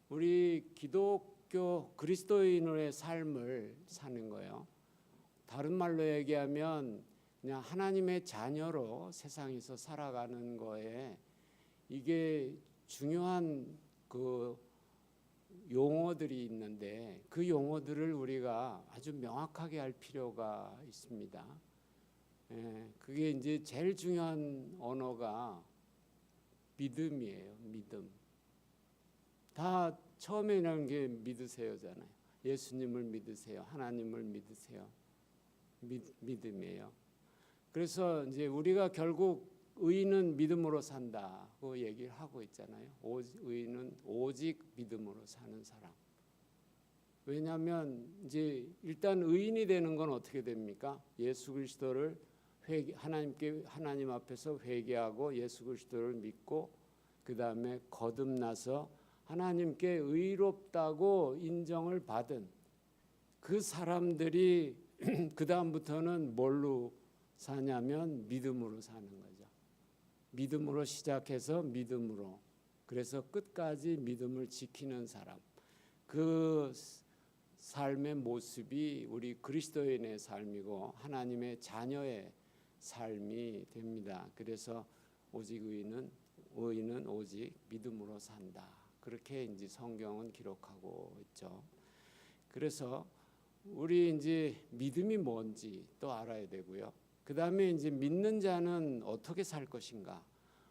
우리 기독교 그리스도인의 삶을 사는 거예요. 다른 말로 얘기하면 그냥 하나님의 자녀로 세상에서 살아가는 거에 이게 중요한 그 용어들이 있는데 그 용어들을 우리가 아주 명확하게 할 필요가 있습니다. 그게 이제 제일 중요한 언어가 믿음이에요. 믿음. 다 처음에 나온 게 믿으세요잖아요. 예수님을 믿으세요. 하나님을 믿으세요. 믿음이에요. 그래서 이제 우리가 결국 의인은 믿음으로 산다고 얘기를 하고 있잖아요. 의인은 오직 믿음으로 사는 사람. 왜냐하면 이제 일단 의인이 되는 건 어떻게 됩니까? 예수 그리스도를 하나님 앞에서 회개하고 예수 그리스도를 믿고 그 다음에 거듭나서 하나님께 의롭다고 인정을 받은 그 사람들이 그 다음부터는 뭘로 사냐면 믿음으로 사는 거죠. 믿음으로 시작해서 믿음으로, 그래서 끝까지 믿음을 지키는 사람, 그 삶의 모습이 우리 그리스도인의 삶이고 하나님의 자녀의 삶이 됩니다. 그래서 오직 의인은 오직 믿음으로 산다. 그렇게 이제 성경은 기록하고 있죠. 그래서 우리 이제 믿음이 뭔지 또 알아야 되고요. 그 다음에 이제 믿는 자는 어떻게 살 것인가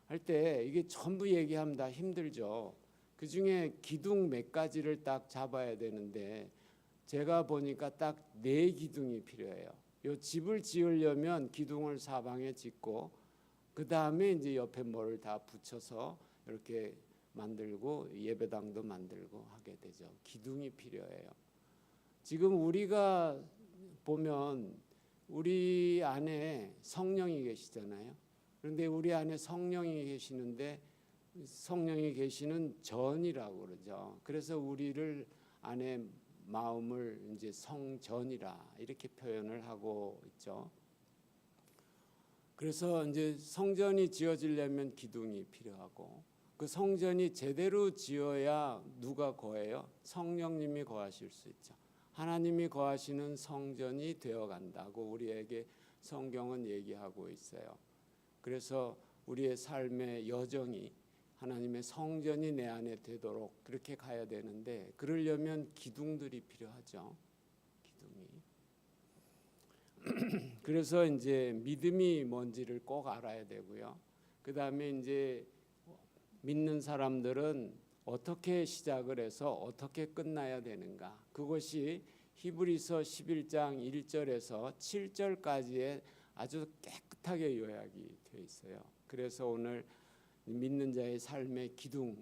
할 때 이게 전부 얘기하면 다 힘들죠. 그 중에 기둥 몇 가지를 딱 잡아야 되는데 제가 보니까 딱 4기둥이 필요해요. 요 집을 지으려면 기둥을 사방에 짓고 그 다음에 이제 옆에 뭐를 다 붙여서 이렇게 만들고 예배당도 만들고 하게 되죠. 기둥이 필요해요. 지금 우리가 보면 우리 안에 성령이 계시잖아요. 그런데 우리 안에 성령이 계시는데 성령이 계시는 전이라고 그러죠. 그래서 우리를 안에 마음을 이제 성전이라 이렇게 표현을 하고 있죠. 그래서 이제 성전이 지어지려면 기둥이 필요하고 그 성전이 제대로 지어야 누가 거해요? 성령님이 거하실 수 있죠. 하나님이 거하시는 성전이 되어간다고 우리에게 성경은 얘기하고 있어요. 그래서 우리의 삶의 여정이 하나님의 성전이 내 안에 되도록 그렇게 가야 되는데 그러려면 기둥들이 필요하죠. 기둥이. 그래서 이제 믿음이 뭔지를 꼭 알아야 되고요. 그 다음에 이제 믿는 사람들은 어떻게 시작을 해서 어떻게 끝나야 되는가. 그것이 히브리서 11장 1절에서 7절까지의 아주 깨끗하게 요약이 되어 있어요. 그래서 오늘 믿는 자의 삶의 기둥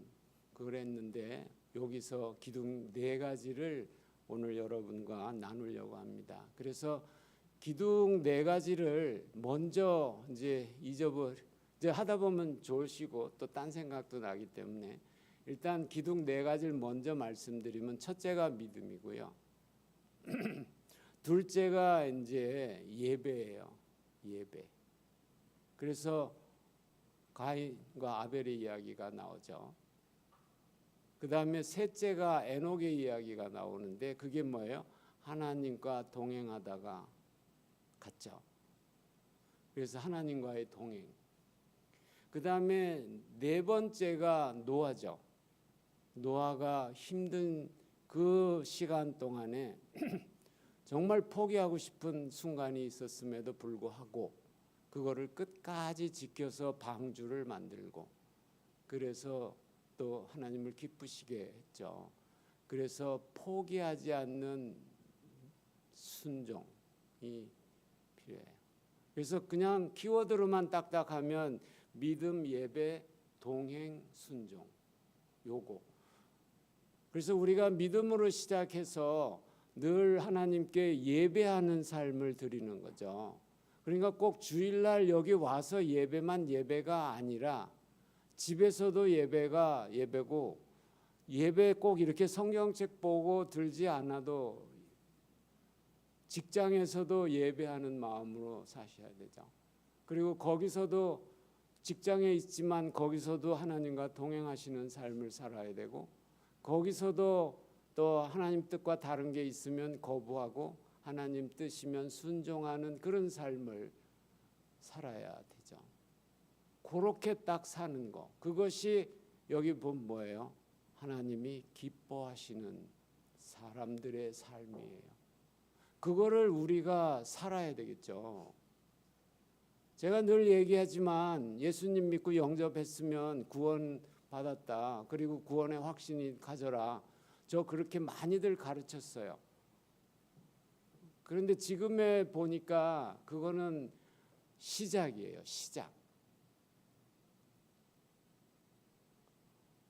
그랬는데 여기서 기둥 4가지를 오늘 여러분과 나누려고 합니다. 그래서 기둥 4가지를 먼저 이제 이제 하다 보면 좋으시고 또 딴 생각도 나기 때문에 일단 기둥 4가지를 먼저 말씀드리면 첫째가 믿음이고요. 둘째가 이제 예배예요. 예배. 그래서 가인과 아벨의 이야기가 나오죠. 그 다음에 셋째가 에녹의 이야기가 나오는데 그게 뭐예요? 하나님과 동행하다가 갔죠. 그래서 하나님과의 동행. 그 다음에 4번째가 노아죠. 노아가 힘든 그 시간 동안에 정말 포기하고 싶은 순간이 있었음에도 불구하고 그거를 끝까지 지켜서 방주를 만들고 그래서 또 하나님을 기쁘시게 했죠. 그래서 포기하지 않는 순종이 필요해요. 그래서 그냥 키워드로만 딱딱하면 믿음, 예배, 동행, 순종 요거. 그래서 우리가 믿음으로 시작해서 늘 하나님께 예배하는 삶을 드리는 거죠. 그러니까 꼭 주일날 여기 와서 예배가 아니라 집에서도 예배가 예배고 예배 꼭 이렇게 성경책 보고 들지 않아도 직장에서도 예배하는 마음으로 사셔야 되죠. 그리고 거기서도 직장에 있지만 거기서도 하나님과 동행하시는 삶을 살아야 되고 거기서도 또 하나님 뜻과 다른 게 있으면 거부하고 하나님 뜻이면 순종하는 그런 삶을 살아야 되죠. 그렇게 딱 사는 거, 그것이 여기 보면 뭐예요? 하나님이 기뻐하시는 사람들의 삶이에요. 그거를 우리가 살아야 되겠죠. 제가 늘 얘기하지만 예수님 믿고 영접했으면 구원 받았다. 그리고 구원의 확신이 가져라. 저 그렇게 많이들 가르쳤어요. 그런데 지금에 보니까 그거는 시작이에요. 시작.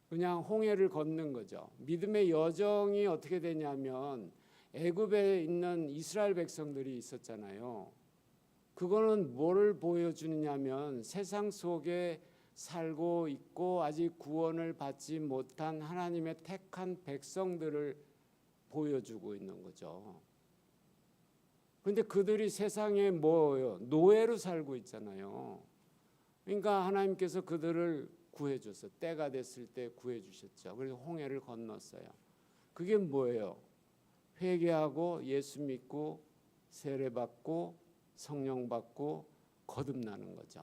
그냥 홍해를 걷는 거죠. 믿음의 여정이 어떻게 되냐면 애굽에 있는 이스라엘 백성들이 있었잖아요. 그거는 뭐를 보여주느냐면 세상 속에 살고 있고 아직 구원을 받지 못한 하나님의 택한 백성들을 보여주고 있는 거죠. 그런데 그들이 세상에 뭐예요? 노예로 살고 있잖아요. 그러니까 하나님께서 그들을 구해줬어요. 때가 됐을 때 구해주셨죠. 그래서 홍해를 건넜어요. 그게 뭐예요? 회개하고 예수 믿고 세례받고 성령 받고 거듭나는 거죠.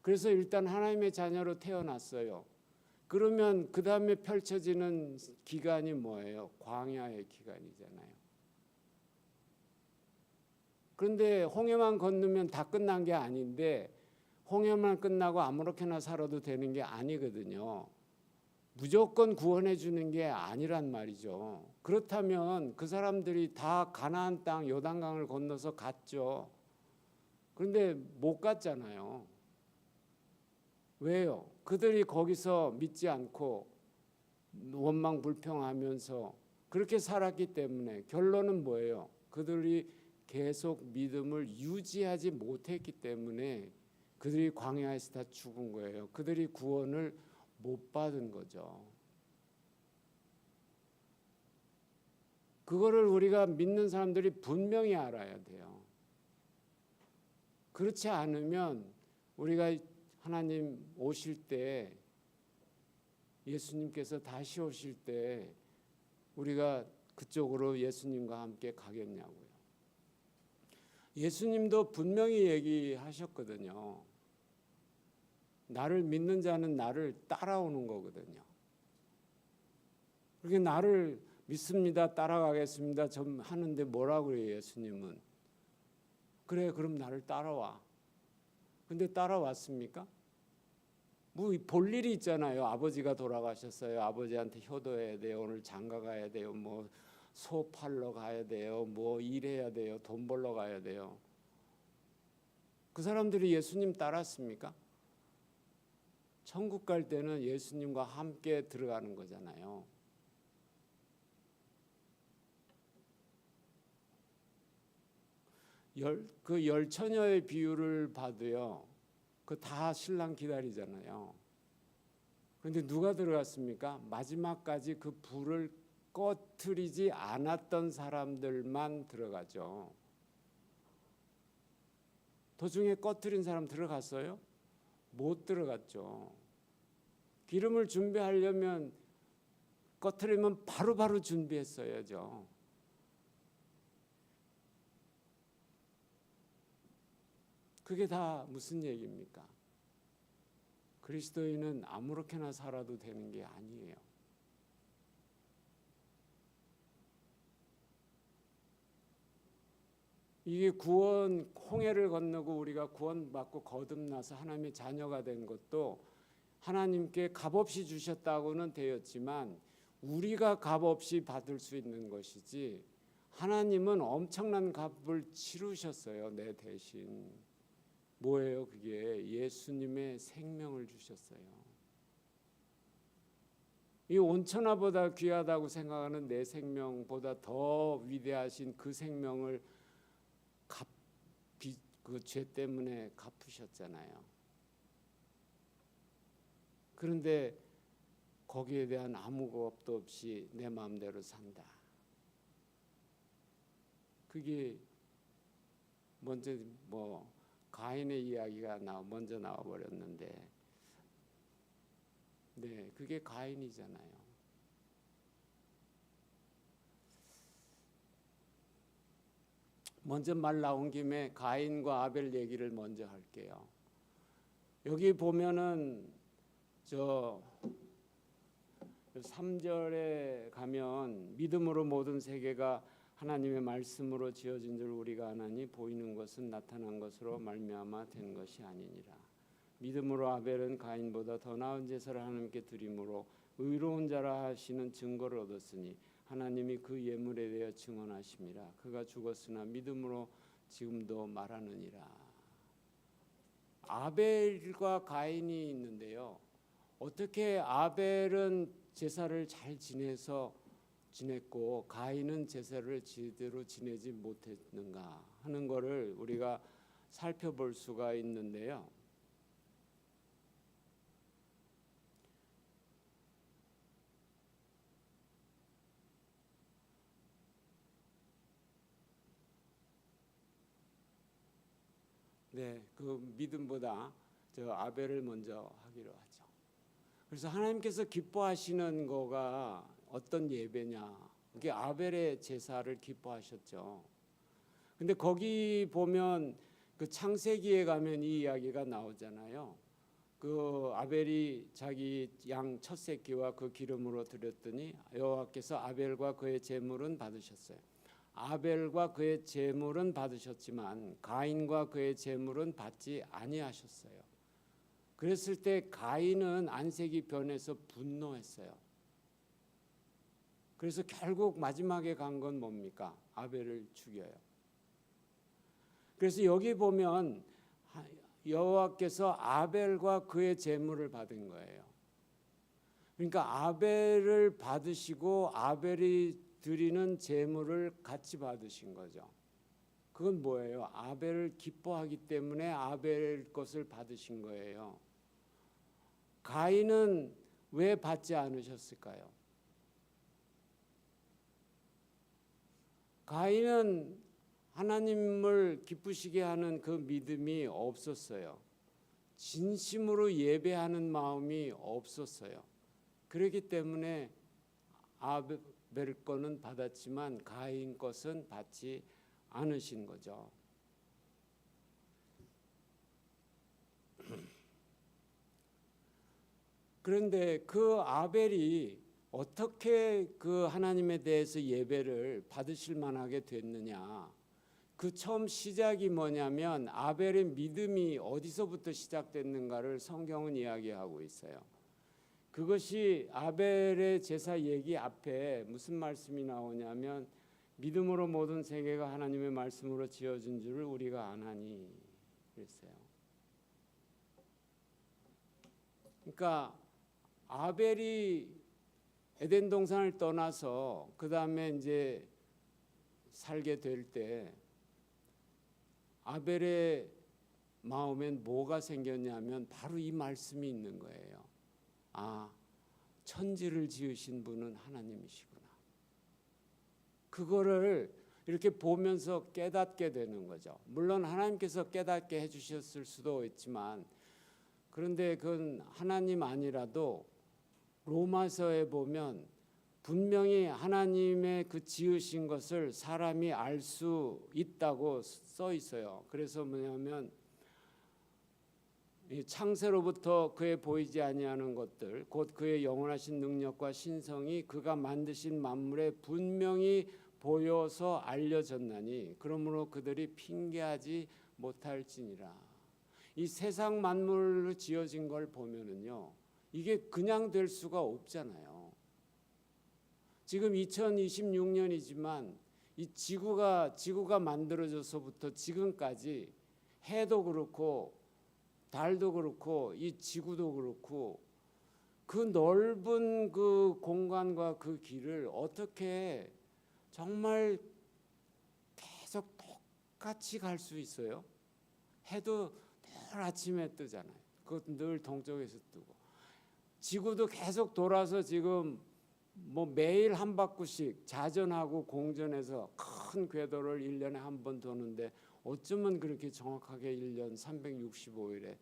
그래서 일단 하나님의 자녀로 태어났어요. 그러면 그 다음에 펼쳐지는 기간이 뭐예요? 광야의 기간이잖아요. 그런데 홍해만 건너면 다 끝난 게 아닌데 홍해만 끝나고 아무렇게나 살아도 되는 게 아니거든요. 무조건 구원해 주는 게 아니란 말이죠. 그렇다면 그 사람들이 다 가나안 땅 요단강을 건너서 갔죠. 그런데 못 갔잖아요. 왜요? 그들이 거기서 믿지 않고 원망불평하면서 그렇게 살았기 때문에 결론은 뭐예요? 그들이 계속 믿음을 유지하지 못했기 때문에 그들이 광야에서 다 죽은 거예요. 그들이 구원을 못 받은 거죠. 그거를 우리가 믿는 사람들이 분명히 알아야 돼요. 그렇지 않으면 우리가 하나님 오실 때 예수님께서 다시 오실 때 우리가 그쪽으로 예수님과 함께 가겠냐고요. 예수님도 분명히 얘기하셨거든요. 나를 믿는 자는 나를 따라오는 거거든요. 그렇게 나를 믿습니다, 따라가겠습니다 좀 하는데 뭐라고 그래요, 예수님은? 그래, 그럼 나를 따라와. 근데 따라왔습니까? 뭐 볼 일이 있잖아요. 아버지가 돌아가셨어요. 아버지한테 효도해야 돼요. 오늘 장가 가야 돼요. 뭐 소 팔러 가야 돼요. 뭐 일해야 돼요. 돈 벌러 가야 돼요. 그 사람들이 예수님 따랐습니까? 천국 갈 때는 예수님과 함께 들어가는 거잖아요. 그 열 처녀의 비유를 봐도요. 그 다 신랑 기다리잖아요. 그런데 누가 들어갔습니까? 마지막까지 그 불을 꺼트리지 않았던 사람들만 들어가죠. 도중에 꺼트린 사람 들어갔어요? 못 들어갔죠. 기름을 준비하려면 꺼트리면 바로바로 준비했어야죠. 그게 다 무슨 얘기입니까? 그리스도인은 아무렇게나 살아도 되는 게 아니에요. 이게 구원, 홍해를 건너고 우리가 구원받고 거듭나서 하나님의 자녀가 된 것도 하나님께 값없이 주셨다고는 되었지만 우리가 값없이 받을 수 있는 것이지 하나님은 엄청난 값을 치르셨어요. 내 대신. 뭐예요? 그게 예수님의 생명을 주셨어요. 이 온천하보다 귀하다고 생각하는 내 생명보다 더 위대하신 그 생명을 그 죄 때문에 갚으셨잖아요. 그런데 거기에 대한 아무 겁도 없이 내 마음대로 산다. 그게 먼저 뭐 가인의 이야기가 먼저 나와 버렸는데, 네, 그게 가인이잖아요. 먼저 말 나온 김에 가인과 아벨 얘기를 먼저 할게요. 여기 보면은 저 3절에 가면 믿음으로 모든 세계가 하나님의 말씀으로 지어진 줄 우리가 아나니 보이는 것은 나타난 것으로 말미암아 된 것이 아니니라. 믿음으로 아벨은 가인보다 더 나은 제사를 하나님께 드림으로 의로운 자라 하시는 증거를 얻었으니 하나님이 그 예물에 대하여 증언하심이라. 그가 죽었으나 믿음으로 지금도 말하느니라. 아벨과 가인이 있는데요. 어떻게 아벨은 제사를 잘 지냈고 가인은 제사를 제대로 지내지 못했는가 하는 것을 우리가 살펴볼 수가 있는데요. 네, 그 믿음보다 저 아벨을 먼저 하기로 하죠. 그래서 하나님께서 기뻐하시는 거가 어떤 예배냐? 그게 아벨의 제사를 기뻐하셨죠. 근데 거기 보면 그 창세기에 가면 이 이야기가 나오잖아요. 그 아벨이 자기 양 첫 새끼와 그 기름으로 드렸더니 여호와께서 아벨과 그의 제물은 받으셨어요. 아벨과 그의 제물은 받으셨지만 가인과 그의 제물은 받지 아니하셨어요. 그랬을 때 가인은 안색이 변해서 분노했어요. 그래서 결국 마지막에 간 건 뭡니까? 아벨을 죽여요. 그래서 여기 보면 여호와께서 아벨과 그의 제물을 받은 거예요. 그러니까 아벨을 받으시고 아벨이 드리는 제물을 같이 받으신 거죠. 그건 뭐예요? 아벨을 기뻐하기 때문에 아벨 것을 받으신 거예요. 가인은 왜 받지 않으셨을까요? 가인은 하나님을 기쁘시게 하는 그 믿음이 없었어요. 진심으로 예배하는 마음이 없었어요. 그렇기 때문에 아벨 거는 받았지만 가인 것은 받지 않으신 거죠. 그런데 그 아벨이 어떻게 그 하나님에 대해서 예배를 받으실 만하게 됐느냐? 그 처음 시작이 뭐냐면 아벨의 믿음이 어디서부터 시작됐는가를 성경은 이야기하고 있어요. 그것이 아벨의 제사 얘기 앞에 무슨 말씀이 나오냐면 믿음으로 모든 세계가 하나님의 말씀으로 지어진 줄을 우리가 아나니 그랬어요. 그러니까 아벨이 에덴 동산을 떠나서 그 다음에 이제 살게 될 때 아벨의 마음엔 뭐가 생겼냐면 바로 이 말씀이 있는 거예요. 아, 천지를 지으신 분은 하나님이시구나. 그거를 이렇게 보면서 깨닫게 되는 거죠. 물론 하나님께서 깨닫게 해주셨을 수도 있지만 그런데 그건 하나님 아니라도 로마서에 보면 분명히 하나님의 그 지으신 것을 사람이 알 수 있다고 써 있어요. 그래서 뭐냐면 창세로부터 그의 보이지 아니하는 것들 곧 그의 영원하신 능력과 신성이 그가 만드신 만물에 분명히 보여서 알려졌나니 그러므로 그들이 핑계하지 못할지니라. 이 세상 만물로 지어진 걸 보면은요 이게 그냥 될 수가 없잖아요. 지금 2026년이지만 이 지구가 만들어져서부터 지금까지 해도 그렇고 달도 그렇고 이 지구도 그렇고 그 넓은 그 공간과 그 길을 어떻게 정말 계속 똑같이 갈 수 있어요? 해도 늘 아침에 뜨잖아요. 그것도 늘 동쪽에서 뜨고 지구도 계속 돌아서 지금 뭐 매일 한 바퀴씩 자전하고 공전해서 큰 궤도를 1년에 한 번 도는데 어쩌면 그렇게 정확하게 1년 365일에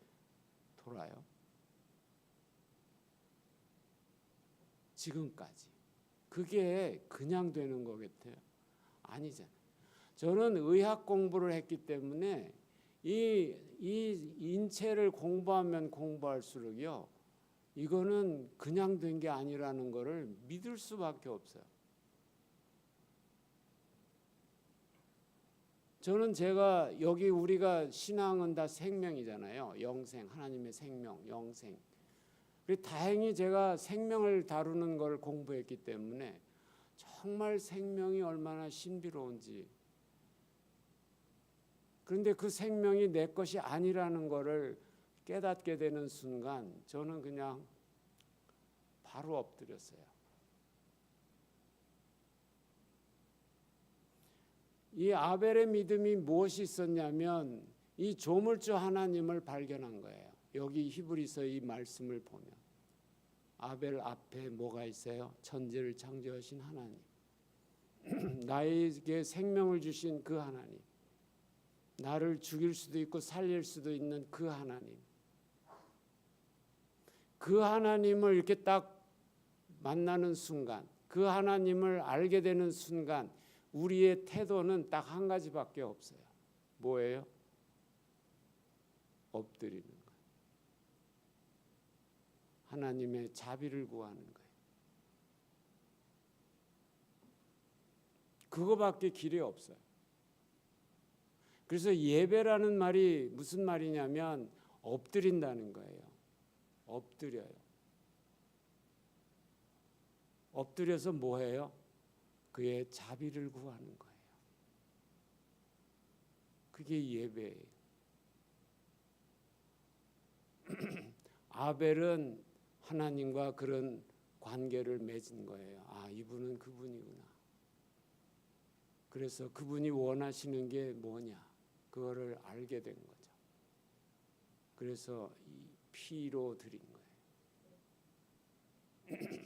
돌아요? 지금까지. 그게 그냥 되는 거겠어요? 아니잖아요. 저는 의학 공부를 했기 때문에 이 인체를 공부하면 공부할수록요, 이거는 그냥 된 게 아니라는 것을 믿을 수밖에 없어요. 저는 제가 여기 우리가 신앙은 다 생명이잖아요. 영생, 하나님의 생명, 영생. 다행히 제가 생명을 다루는 걸 공부했기 때문에 정말 생명이 얼마나 신비로운지, 그런데 그 생명이 내 것이 아니라는 것을 깨닫게 되는 순간 저는 그냥 바로 엎드렸어요. 이 아벨의 믿음이 무엇이 있었냐면 이 조물주 하나님을 발견한 거예요. 여기 히브리서 이 말씀을 보면 아벨 앞에 뭐가 있어요? 천지를 창조하신 하나님, 나에게 생명을 주신 그 하나님, 나를 죽일 수도 있고 살릴 수도 있는 그 하나님, 그 하나님을 이렇게 딱 만나는 순간, 그 하나님을 알게 되는 순간 우리의 태도는 딱 한 가지밖에 없어요. 뭐예요? 엎드리는 거예요. 하나님의 자비를 구하는 거예요. 그거밖에 길이 없어요. 그래서 예배라는 말이 무슨 말이냐면 엎드린다는 거예요. 엎드려요. 엎드려서 뭐 해요? 그의 자비를 구하는 거예요. 그게 예배예요. 아벨은 하나님과 그런 관계를 맺은 거예요. 아, 이분은 그분이구나. 그래서 그분이 원하시는 게 뭐냐, 그거를 알게 된 거죠. 그래서 이 피로 드린 거예요.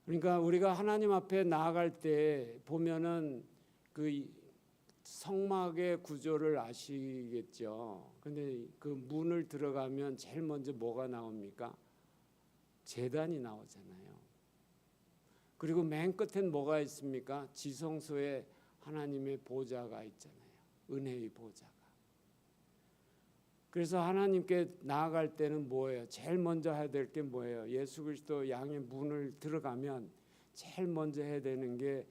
그러니까 우리가 하나님 앞에 나아갈 때 보면은 그 성막의 구조를 아시겠죠. 근데 그 문을 들어가면 제일 먼저 뭐가 나옵니까? 제단이 나오잖아요. 그리고 맨 끝엔 뭐가 있습니까? 지성소에 하나님의 보좌가 있잖아요. 은혜의 보좌가. 그래서 하나님께 나아갈 때는 뭐예요? 제일 먼저 해야 될 게 뭐예요? 예수 그리스도 양의 문을 들어가면 제일 먼저 해야 되는 게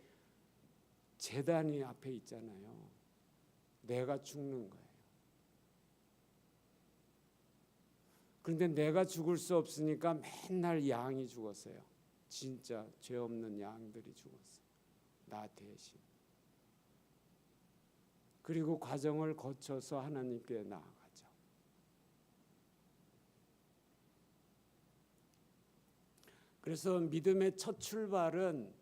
제단이 앞에 있잖아요. 내가 죽는 거예요. 그런데 내가 죽을 수 없으니까 맨날 양이 죽었어요. 진짜 죄 없는 양들이 죽었어요. 나 대신. 그리고 과정을 거쳐서 하나님께 나아가죠. 그래서 믿음의 첫 출발은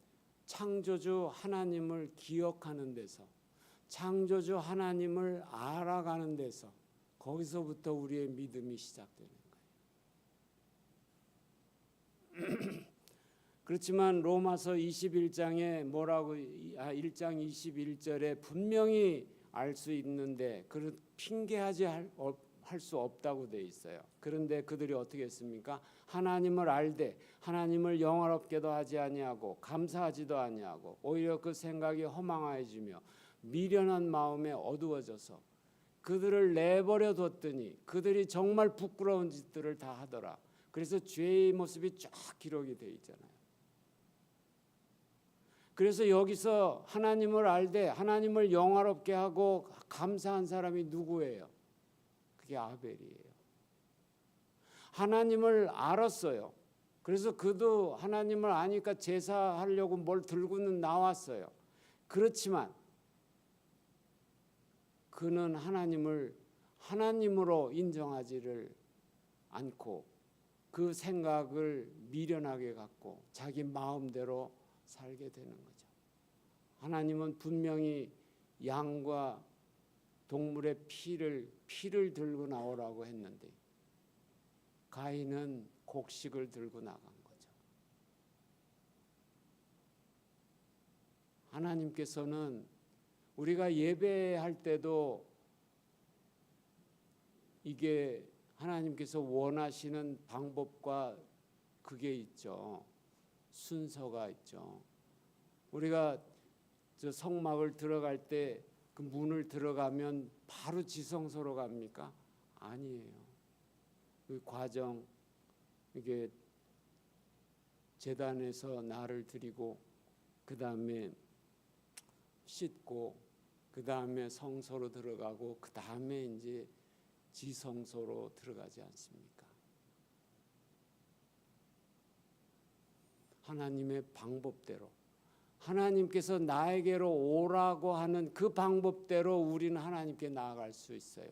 창조주 하나님을 기억하는 데서, 창조주 하나님을 알아가는 데서, 거기서부터 우리의 믿음이 시작되는 거예요. 그렇지만 로마서 21장에 뭐라고 1장 21절에 분명히 알 수 있는데 그 핑계하지 할 수 없다고 돼 있어요. 그런데 그들이 어떻게 했습니까? 하나님을 알되 하나님을 영화롭게도 하지 아니하고 감사하지도 아니하고 오히려 그 생각이 허망해지며 미련한 마음에 어두워져서 그들을 내버려 뒀더니 그들이 정말 부끄러운 짓들을 다 하더라. 그래서 죄의 모습이 쫙 기록이 돼 있잖아요. 그래서 여기서 하나님을 알되 하나님을 영화롭게 하고 감사한 사람이 누구예요? 그게 아벨이에요. 하나님을 알았어요. 그래서 그도 하나님을 아니까 제사하려고 뭘 들고는 나왔어요. 그렇지만 그는 하나님을 하나님으로 인정하지를 않고 그 생각을 미련하게 갖고 자기 마음대로 살게 되는 거죠. 하나님은 분명히 양과 동물의 피를 들고 나오라고 했는데 가인은 곡식을 들고 나간 거죠. 하나님께서는 우리가 예배할 때도 이게 하나님께서 원하시는 방법과 그게 있죠. 순서가 있죠. 우리가 저 성막을 들어갈 때 그 문을 들어가면 바로 지성소로 갑니까? 아니에요. 그 과정, 이게 제단에서 나를 드리고 그 다음에 씻고 그 다음에 성소로 들어가고 그 다음에 이제 지성소로 들어가지 않습니까? 하나님의 방법대로, 하나님께서 나에게로 오라고 하는 그 방법대로 우리는 하나님께 나아갈 수 있어요.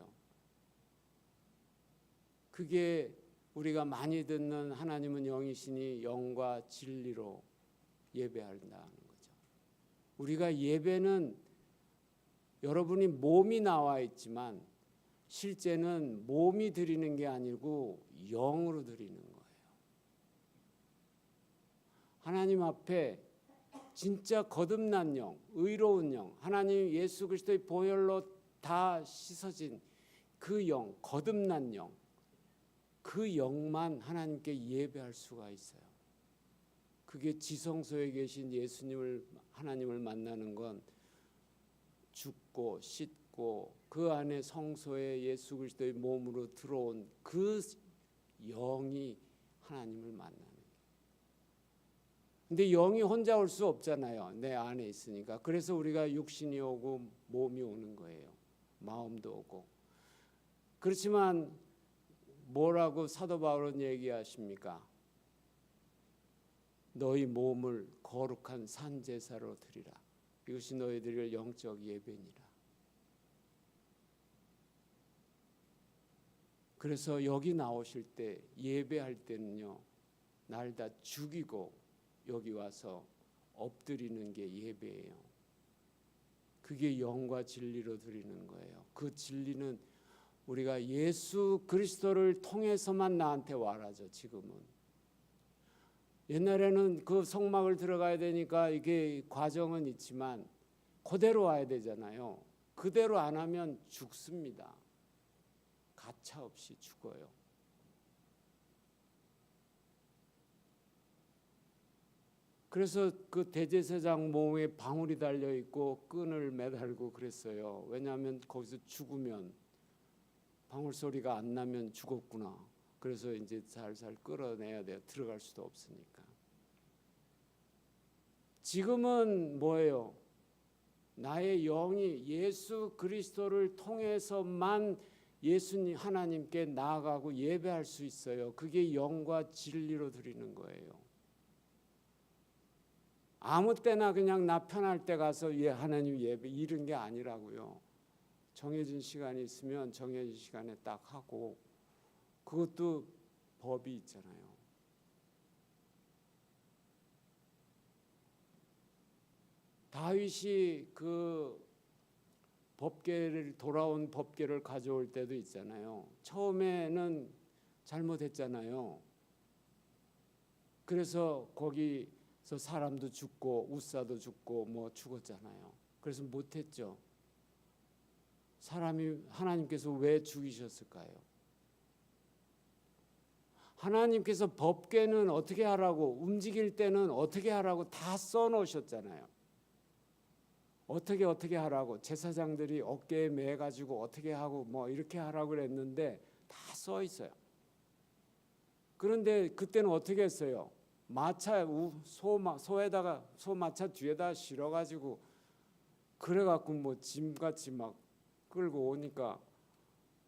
그게 우리가 많이 듣는 하나님은 영이시니 영과 진리로 예배한다는 거죠. 우리가 예배는 여러분이 몸이 나와 있지만 실제는 몸이 드리는 게 아니고 영으로 드리는 거예요. 하나님 앞에 진짜 거듭난 영, 의로운 영, 하나님 예수 그리스도의 보혈로 다 씻어진 그 영, 거듭난 영, 그 영만 하나님께 예배할 수가 있어요. 그게 지성소에 계신 예수님을, 하나님을 만나는 건 죽고 씻고 그 안에 성소에 예수 그리스도의 몸으로 들어온 그 영이 하나님을 만나는 거예요. 근데 영이 혼자 올 수 없잖아요. 내 안에 있으니까. 그래서 우리가 육신이 오고 몸이 오는 거예요. 마음도 오고. 그렇지만 뭐라고 사도 바울은 얘기하십니까? 너희 몸을 거룩한 산 제사로 드리라. 이것이 너희들의 영적 예배니라. 그래서 여기 나오실 때 예배할 때는요, 날 다 죽이고 여기 와서 엎드리는 게 예배예요. 그게 영과 진리로 드리는 거예요. 그 진리는 우리가 예수 그리스도를 통해서만 나한테 와라죠. 지금은. 옛날에는 그 성막을 들어가야 되니까 이게 과정은 있지만 그대로 와야 되잖아요. 그대로 안 하면 죽습니다. 가차 없이 죽어요. 그래서 그 대제사장 몸에 방울이 달려 있고 끈을 매달고 그랬어요. 왜냐하면 거기서 죽으면 방울 소리가 안 나면 죽었구나. 그래서 이제 살살 끌어내야 돼요. 들어갈 수도 없으니까. 지금은 뭐예요? 나의 영이 예수 그리스도를 통해서만 예수님 하나님께 나아가고 예배할 수 있어요. 그게 영과 진리로 드리는 거예요. 아무 때나 그냥 나 편할 때 가서 하나님 예배 이런 게 아니라고요. 정해진 시간이 있으면 정해진 시간에 딱 하고, 그것도 법이 있잖아요. 다윗이 그 법궤를, 돌아온 법궤를 가져올 때도 있잖아요. 처음에는 잘못했잖아요. 그래서 거기서 사람도 죽고 우사도 죽고 뭐 죽었잖아요. 그래서 못했죠. 사람이, 하나님께서 왜 죽이셨을까요? 하나님께서 법궤는 어떻게 하라고, 움직일 때는 어떻게 하라고 다 써놓으셨잖아요. 어떻게 하라고, 제사장들이 어깨에 매가지고 어떻게 하고 뭐 이렇게 하라고 그랬는데 다 써 있어요. 그런데 그때는 어떻게 했어요? 마차, 소에다가, 소마차 뒤에다 실어가지고 그래갖고 뭐 짐같이 막 끌고 오니까,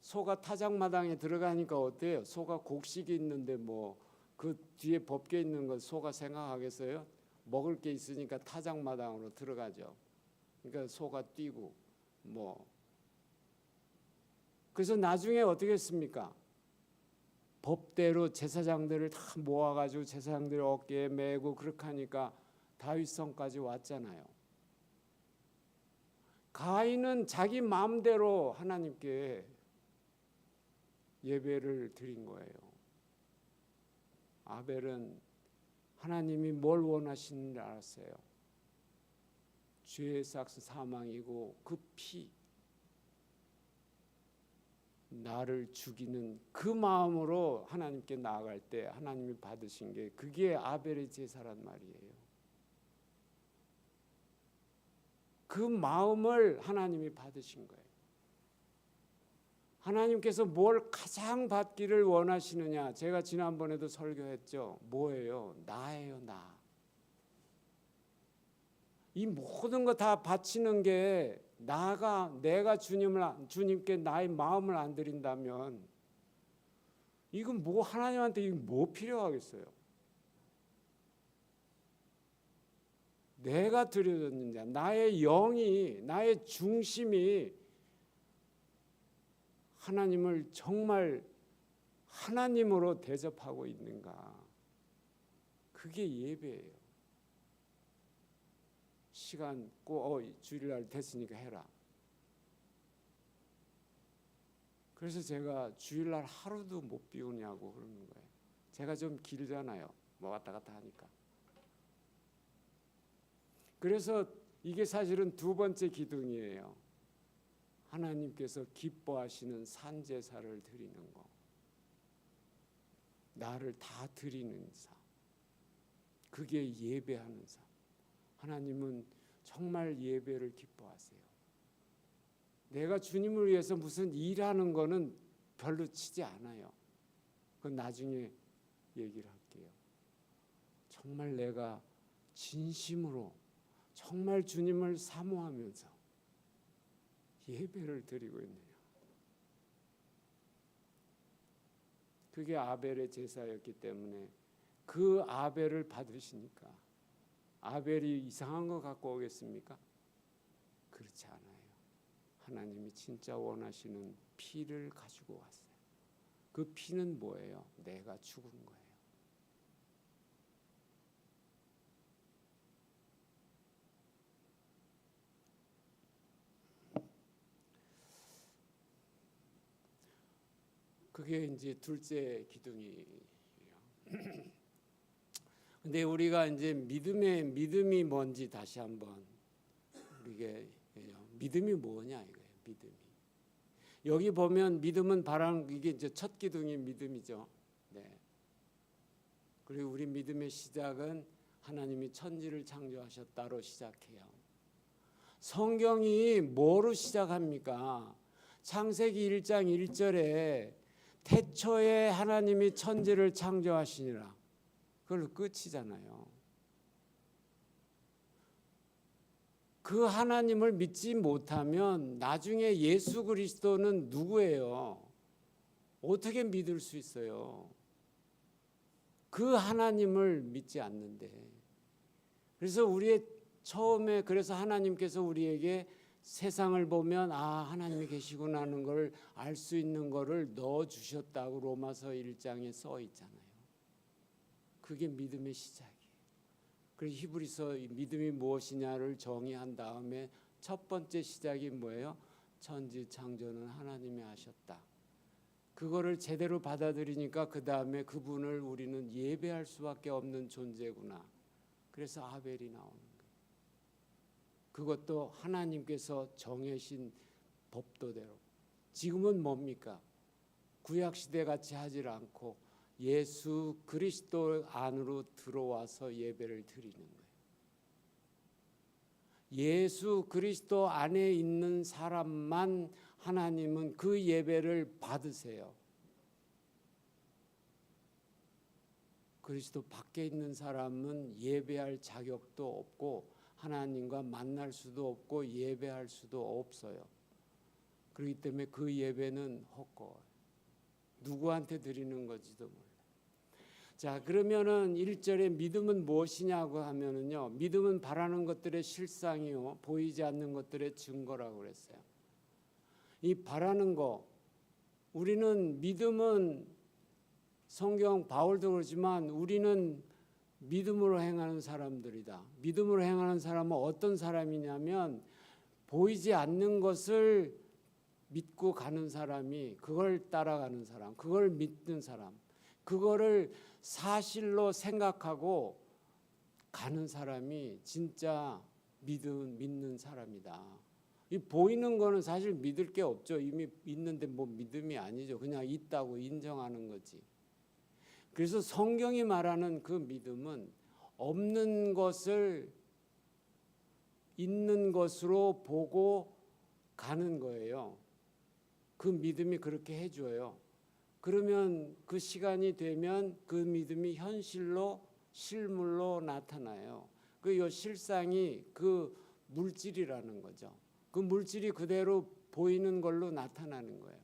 소가 타작마당에 들어가니까 어때요? 소가 곡식이 있는데 뭐 그 뒤에 법궤 있는 건 소가 생각하겠어요? 먹을 게 있으니까 타작마당으로 들어가죠. 그러니까 소가 뛰고 뭐. 그래서 나중에 어떻게 했습니까? 법대로 제사장들을 다 모아가지고 제사장들 어깨에 메고 그렇게 하니까 다윗성까지 왔잖아요. 가인은 자기 마음대로 하나님께 예배를 드린 거예요. 아벨은 하나님이 뭘 원하시는지 알았어요. 죄의 삭스 사망이고 그 피, 나를 죽이는 그 마음으로 하나님께 나아갈 때 하나님이 받으신 게, 그게 아벨의 제사란 말이에요. 그 마음을 하나님이 받으신 거예요. 하나님께서 뭘 가장 받기를 원하시느냐? 제가 지난번에도 설교했죠. 뭐예요? 나예요, 나. 이 모든 거 다 바치는 게 내가 주님께 나의 마음을 안 드린다면 이건 뭐 하나님한테 이거 뭐 필요하겠어요? 내가 드려졌는 자, 나의 영이, 나의 중심이 하나님을 정말 하나님으로 대접하고 있는가? 그게 예배예요. 시간 주일날 됐으니까 해라. 그래서 제가 주일날 하루도 못 비우냐고 그러는 거예요. 제가 좀 길잖아요. 뭐 왔다 갔다 하니까. 그래서 이게 사실은 두 번째 기둥이에요. 하나님께서 기뻐하시는 산제사를 드리는 거. 나를 다 드리는 삶. 그게 예배하는 삶. 하나님은 정말 예배를 기뻐하세요. 내가 주님을 위해서 무슨 일하는 거는 별로 치지 않아요. 그건 나중에 얘기를 할게요. 정말 내가 진심으로 정말 주님을 사모하면서 예배를 드리고 있느냐. 그게 아벨의 제사였기 때문에 그 아벨을 받으시니까 아벨이 이상한 거 갖고 오겠습니까? 그렇지 않아요. 하나님이 진짜 원하시는 피를 가지고 왔어요. 그 피는 뭐예요? 내가 죽은 거예요. 그게 이제 둘째 기둥이에요. 근데 우리가 이제 믿음이 뭔지 다시 한번 이게 믿음이 뭐냐 이거예요. 믿음이. 여기 보면 믿음은 이게 이제 첫 기둥이 믿음이죠. 네. 그리고 우리 믿음의 시작은 하나님이 천지를 창조하셨다로 시작해요. 성경이 뭐로 시작합니까? 창세기 1장 1절에 태초에 하나님이 천지를 창조하시니라. 그걸로 끝이잖아요. 그 하나님을 믿지 못하면 나중에 예수 그리스도는 누구예요? 어떻게 믿을 수 있어요? 그 하나님을 믿지 않는데. 그래서 그래서 하나님께서 우리에게 세상을 보면 하나님이 계시구나 하는 걸 알 수 있는 거를 넣어 주셨다고 로마서 1장에 써 있잖아요. 그게 믿음의 시작이에요. 그래서 히브리서 믿음이 무엇이냐를 정의한 다음에 첫 번째 시작이 뭐예요? 천지 창조는 하나님이 하셨다. 그거를 제대로 받아들이니까 그 다음에 그분을 우리는 예배할 수밖에 없는 존재구나. 그래서 아벨이 나오는 거예요. 그것도 하나님께서 정하신 법도대로. 지금은 뭡니까? 구약시대 같이 하질 않고 예수 그리스도 안으로 들어와서 예배를 드리는 거예요. 예수 그리스도 안에 있는 사람만 하나님은 그 예배를 받으세요. 그리스도 밖에 있는 사람은 예배할 자격도 없고 하나님과 만날 수도 없고 예배할 수도 없어요. 그렇기 때문에 그 예배는 헛것. 누구한테 드리는 건지도 몰라요. 자, 그러면은 1절에 믿음은 무엇이냐고 하면은요. 믿음은 바라는 것들의 실상이요. 보이지 않는 것들의 증거라고 그랬어요. 이 바라는 거, 우리는 믿음은 성경 바울도 그러지만 우리는 믿음으로 행하는 사람들이다. 믿음으로 행하는 사람은 어떤 사람이냐면 보이지 않는 것을 믿고 가는 사람이 그걸 따라가는 사람, 그걸 믿는 사람, 그거를 사실로 생각하고 가는 사람이 진짜 믿는 사람이다. 이 보이는 거는 사실 믿을 게 없죠. 이미 있는데 뭐 믿음이 아니죠. 그냥 있다고 인정하는 거지. 그래서 성경이 말하는 그 믿음은 없는 것을 있는 것으로 보고 가는 거예요. 그 믿음이 그렇게 해줘요. 그러면 그 시간이 되면 그 믿음이 현실로 실물로 나타나요. 그 실상이 그 물질이라는 거죠. 그 물질이 그대로 보이는 걸로 나타나는 거예요.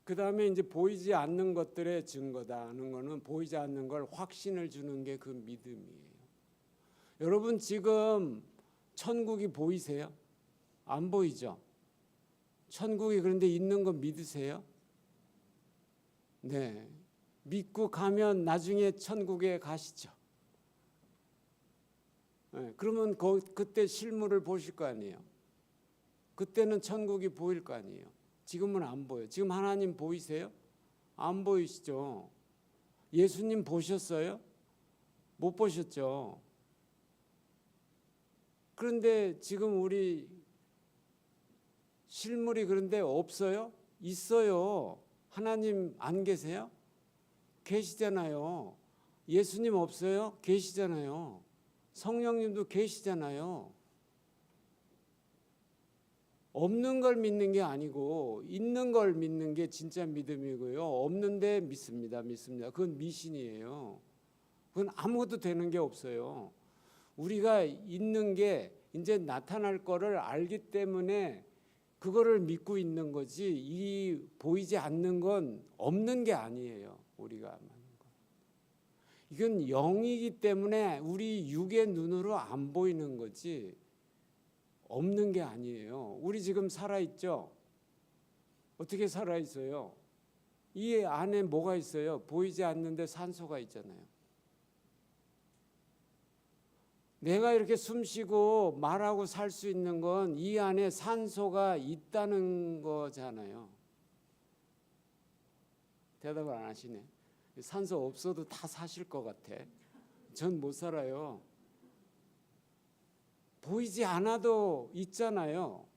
그 다음에 이제 보이지 않는 것들의 증거다 하는 거는 보이지 않는 걸 확신을 주는 게 그 믿음이에요. 여러분 지금 천국이 보이세요? 안 보이죠? 천국이 그런데 있는 거 믿으세요? 네. 믿고 가면 나중에 천국에 가시죠. 네. 그러면 그때 실물을 보실 거 아니에요. 그때는 천국이 보일 거 아니에요. 지금은 안 보여요. 지금 하나님 보이세요? 안 보이시죠? 예수님 보셨어요? 못 보셨죠? 그런데 지금 우리 실물이 그런데 없어요? 있어요. 하나님 안 계세요? 계시잖아요. 예수님 없어요? 계시잖아요. 성령님도 계시잖아요. 없는 걸 믿는 게 아니고 있는 걸 믿는 게 진짜 믿음이고요. 없는데 믿습니다. 그건 미신이에요. 그건 아무것도 되는 게 없어요. 우리가 있는 게 이제 나타날 거를 알기 때문에 그거를 믿고 있는 거지, 이 보이지 않는 건 없는 게 아니에요. 우리가 하는 거. 이건 영이기 때문에 우리 육의 눈으로 안 보이는 거지 없는 게 아니에요. 우리 지금 살아있죠? 어떻게 살아있어요? 이 안에 뭐가 있어요? 보이지 않는데 산소가 있잖아요. 내가 이렇게 숨쉬고 말하고 살 수 있는 건 이 안에 산소가 있다는 거잖아요. 대답을 안 하시네. 산소 없어도 다 사실 것 같아. 전 못 살아요. 보이지 않아도 있잖아요.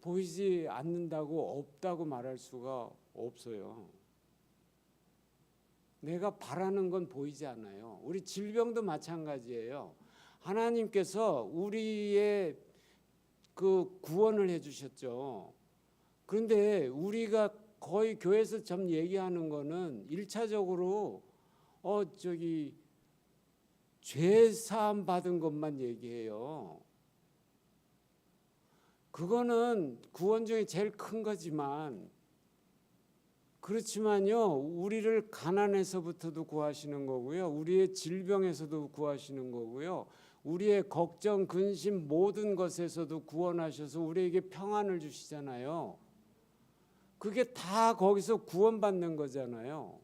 보이지 않는다고 없다고 말할 수가 없어요. 내가 바라는 건 보이지 않아요. 우리 질병도 마찬가지예요. 하나님께서 우리의 그 구원을 해주셨죠. 그런데 우리가 거의 교회에서 좀 얘기하는 거는 1차적으로 죄 사함 받은 것만 얘기해요. 그거는 구원 중에 제일 큰 거지만 그렇지만요, 우리를 가난에서부터도 구하시는 거고요, 우리의 질병에서도 구하시는 거고요, 우리의 걱정, 근심 모든 것에서도 구원하셔서 우리에게 평안을 주시잖아요. 그게 다 거기서 구원받는 거잖아요.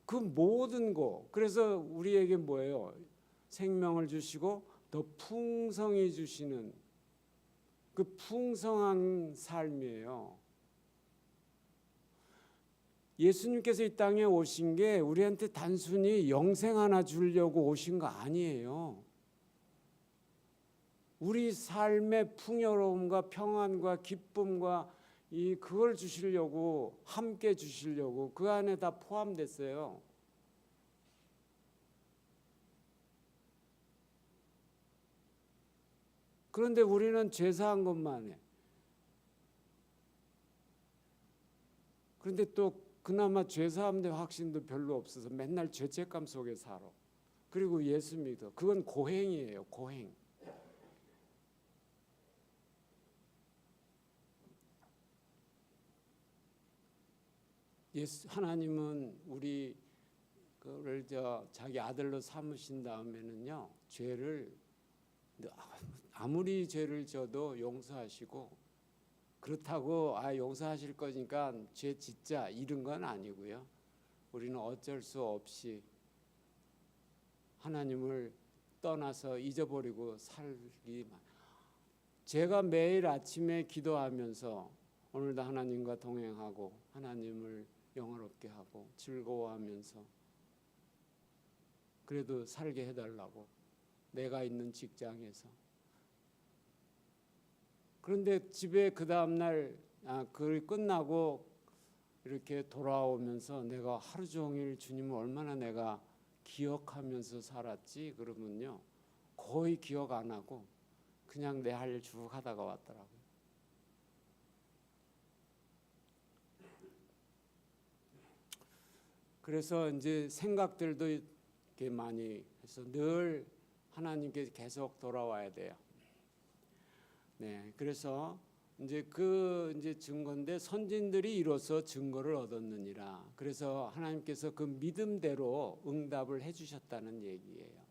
그 모든 거. 그래서 우리에게 뭐예요? 생명을 주시고 더 풍성히 주시는 그 풍성한 삶이에요. 예수님께서 이 땅에 오신 게 우리한테 단순히 영생 하나 주려고 오신 거 아니에요. 우리 삶의 풍요로움과 평안과 기쁨과 그걸 주시려고, 함께 주시려고 그 안에 다 포함됐어요. 그런데 우리는 죄사한 것만 해. 그런데 또 그나마 죄사함 대 확신도 별로 없어서 맨날 죄책감 속에 살아. 그리고 예수 믿어. 그건 고행이에요. 고행. 하나님은 우리를 자기 아들로 삼으신 다음에는요, 죄를 아무리 죄를 져도 용서하시고, 그렇다고 용서하실 거니까 죄 짓자 이런 건 아니고요. 우리는 어쩔 수 없이 하나님을 떠나서 잊어버리고 살기만. 제가 매일 아침에 기도하면서 오늘도 하나님과 동행하고 하나님을 영화롭게 하고 즐거워하면서 그래도 살게 해달라고, 내가 있는 직장에서. 그런데 집에 그 다음날 그 끝나고 이렇게 돌아오면서 내가 하루 종일 주님을 얼마나 내가 기억하면서 살았지? 그러면요, 거의 기억 안 하고 그냥 내 할 일 쭉 하다가 왔더라고요. 그래서 이제 생각들도 이렇게 많이 해서 늘 하나님께 계속 돌아와야 돼요. 네, 그래서 이제 이제 증거인데 선진들이 이로써 증거를 얻었느니라. 그래서 하나님께서 그 믿음대로 응답을 해주셨다는 얘기예요.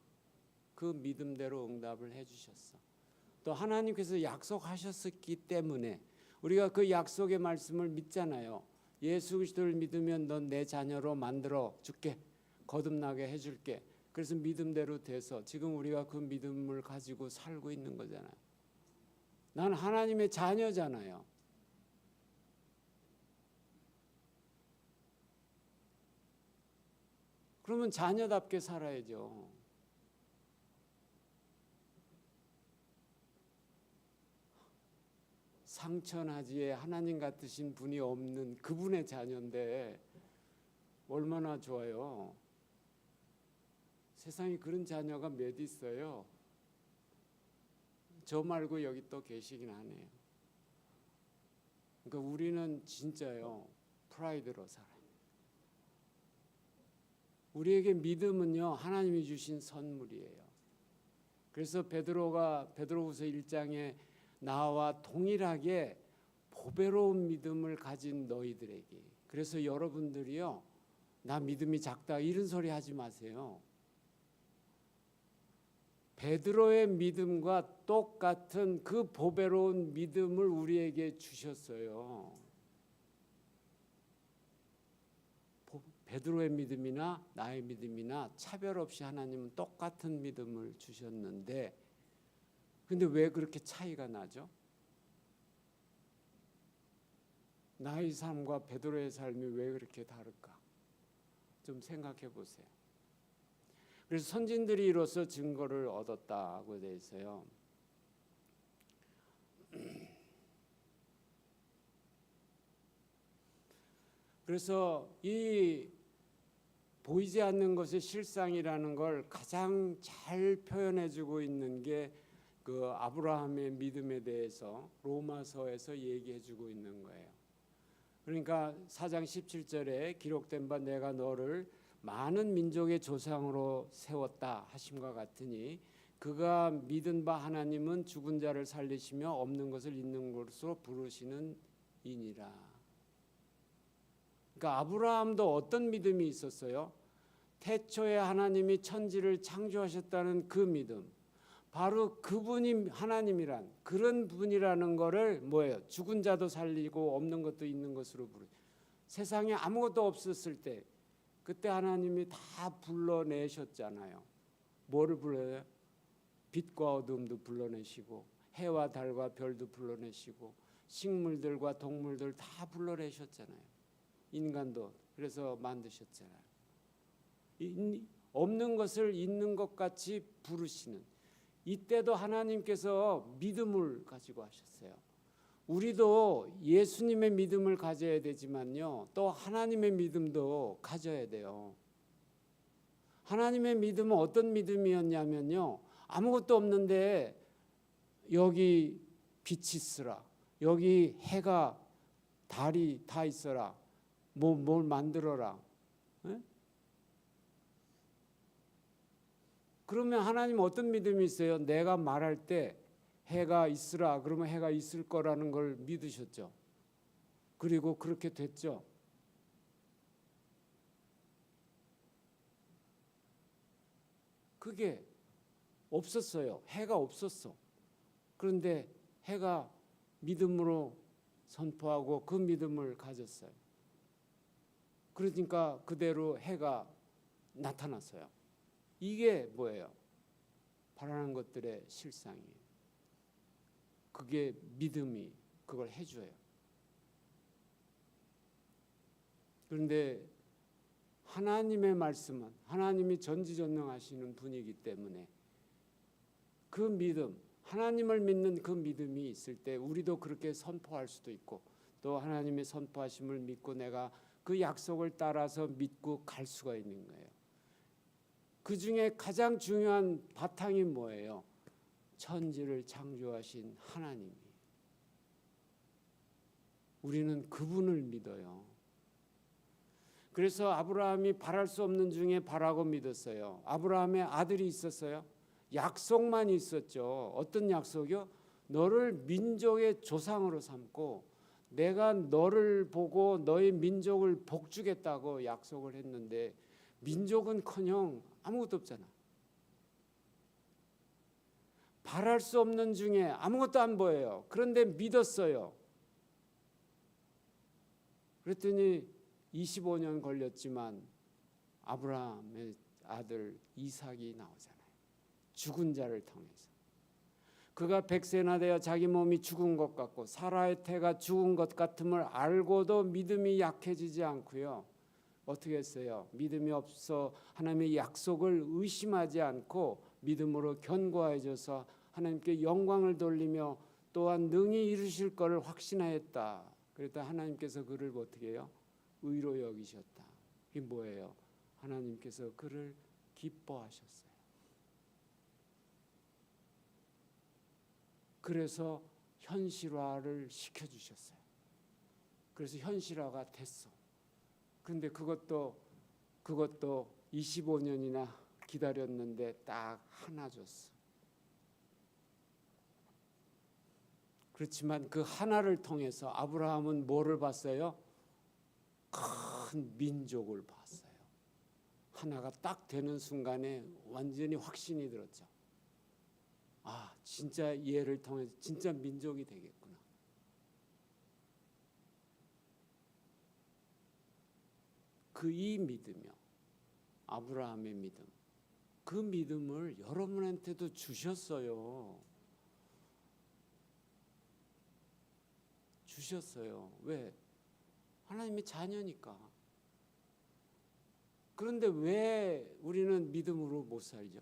그 믿음대로 응답을 해주셨어. 또 하나님께서 약속하셨기 때문에 우리가 그 약속의 말씀을 믿잖아요. 예수 그리스도를 믿으면 넌 내 자녀로 만들어 줄게, 거듭나게 해줄게. 그래서 믿음대로 돼서 지금 우리가 그 믿음을 가지고 살고 있는 거잖아요. 난 하나님의 자녀잖아요. 그러면 자녀답게 살아야죠. 상천하지에 하나님 같으신 분이 없는 그분의 자녀인데 얼마나 좋아요. 세상에 그런 자녀가 몇 있어요. 저 말고 여기 또 계시긴 하네요. 그러니까 우리는 진짜요, 프라이드로 살아요. 우리에게 믿음은요, 하나님이 주신 선물이에요. 그래서 베드로후서 1장에 나와 동일하게 보배로운 믿음을 가진 너희들에게, 그래서 여러분들이요, 나 믿음이 작다 이런 소리 하지 마세요. 베드로의 믿음과 똑같은 그 보배로운 믿음을 우리에게 주셨어요. 베드로의 믿음이나 나의 믿음이나 차별 없이 하나님은 똑같은 믿음을 주셨는데, 근데 왜 그렇게 차이가 나죠? 나의 삶과 베드로의 삶이 왜 그렇게 다를까? 좀 생각해 보세요. 그래서 선진들이 이로써 증거를 얻었다고 되어 있어요. 그래서 이 보이지 않는 것의 실상이라는 걸 가장 잘 표현해주고 있는 게 그 아브라함의 믿음에 대해서 로마서에서 얘기해주고 있는 거예요. 그러니까 4장 17절에 기록된 바 내가 너를 많은 민족의 조상으로 세웠다 하심과 같으니 그가 믿은 바 하나님은 죽은 자를 살리시며 없는 것을 있는 것으로 부르시는 이니라. 그러니까 아브라함도 어떤 믿음이 있었어요? 태초에 하나님이 천지를 창조하셨다는 그 믿음, 바로 그분이 하나님이란 그런 분이라는 거를 뭐예요? 죽은 자도 살리고 없는 것도 있는 것으로 세상에 아무것도 없었을 때 그때 하나님이 다 불러내셨잖아요. 뭐를 불러요? 빛과 어둠도 불러내시고 해와 달과 별도 불러내시고 식물들과 동물들 다 불러내셨잖아요. 인간도 그래서 만드셨잖아요. 없는 것을 있는 것 같이 부르시는, 이때도 하나님께서 믿음을 가지고 하셨어요. 우리도 예수님의 믿음을 가져야 되지만요, 또 하나님의 믿음도 가져야 돼요. 하나님의 믿음은 어떤 믿음이었냐면요, 아무것도 없는데 여기 빛이 있으라, 여기 해가 달이 다 있어라, 뭘 만들어라. 에? 그러면 하나님 어떤 믿음이 있어요? 내가 말할 때 해가 있으라 그러면 해가 있을 거라는 걸 믿으셨죠. 그리고 그렇게 됐죠. 그게 없었어요. 해가 없었어. 그런데 해가 믿음으로 선포하고 그 믿음을 가졌어요. 그러니까 그대로 해가 나타났어요. 이게 뭐예요? 바라는 것들의 실상이에요. 그게 믿음이 그걸 해줘요. 그런데 하나님의 말씀은 하나님이 전지전능하시는 분이기 때문에 그 믿음, 하나님을 믿는 그 믿음이 있을 때 우리도 그렇게 선포할 수도 있고 또 하나님의 선포하심을 믿고 내가 그 약속을 따라서 믿고 갈 수가 있는 거예요. 그 중에 가장 중요한 바탕이 뭐예요? 천지를 창조하신 하나님이. 우리는 그분을 믿어요. 그래서 아브라함이 바랄 수 없는 중에 바라고 믿었어요. 아브라함의 아들이 있었어요. 약속만 있었죠. 어떤 약속이요? 너를 민족의 조상으로 삼고 내가 너를 보고 너의 민족을 복주겠다고 약속을 했는데 민족은커녕 아무것도 없잖아. 바랄 수 없는 중에 아무것도 안 보여요. 그런데 믿었어요. 그랬더니 25년 걸렸지만 아브라함의 아들 이삭이 나오잖아요. 죽은 자를 통해서. 그가 100세나 되어 자기 몸이 죽은 것 같고 사라의 태가 죽은 것 같음을 알고도 믿음이 약해지지 않고요. 어떻게 했어요? 믿음이 없어 하나님의 약속을 의심하지 않고 믿음으로 견고해져서 하나님께 영광을 돌리며 또한 능히 이루실 것을 확신하였다. 그랬더니 하나님께서 그를 어떻게 해요? 의로 여기셨다. 이게 뭐예요? 하나님께서 그를 기뻐하셨어요. 그래서 현실화를 시켜주셨어요. 그래서 현실화가 됐어. 그런데 그것도 25년이나 기다렸는데 딱 하나 줬어. 그렇지만 그 하나를 통해서 아브라함은 뭐를 봤어요? 큰 민족을 봤어요. 하나가 딱 되는 순간에 완전히 확신이 들었죠. 아, 진짜 얘를 통해서 진짜 민족이 되겠구나. 그 이 믿음이요. 아브라함의 믿음. 그 믿음을 여러분한테도 주셨어요. 주셨어요. 왜? 하나님의 자녀니까. 그런데 왜 우리는 믿음으로 못 살죠?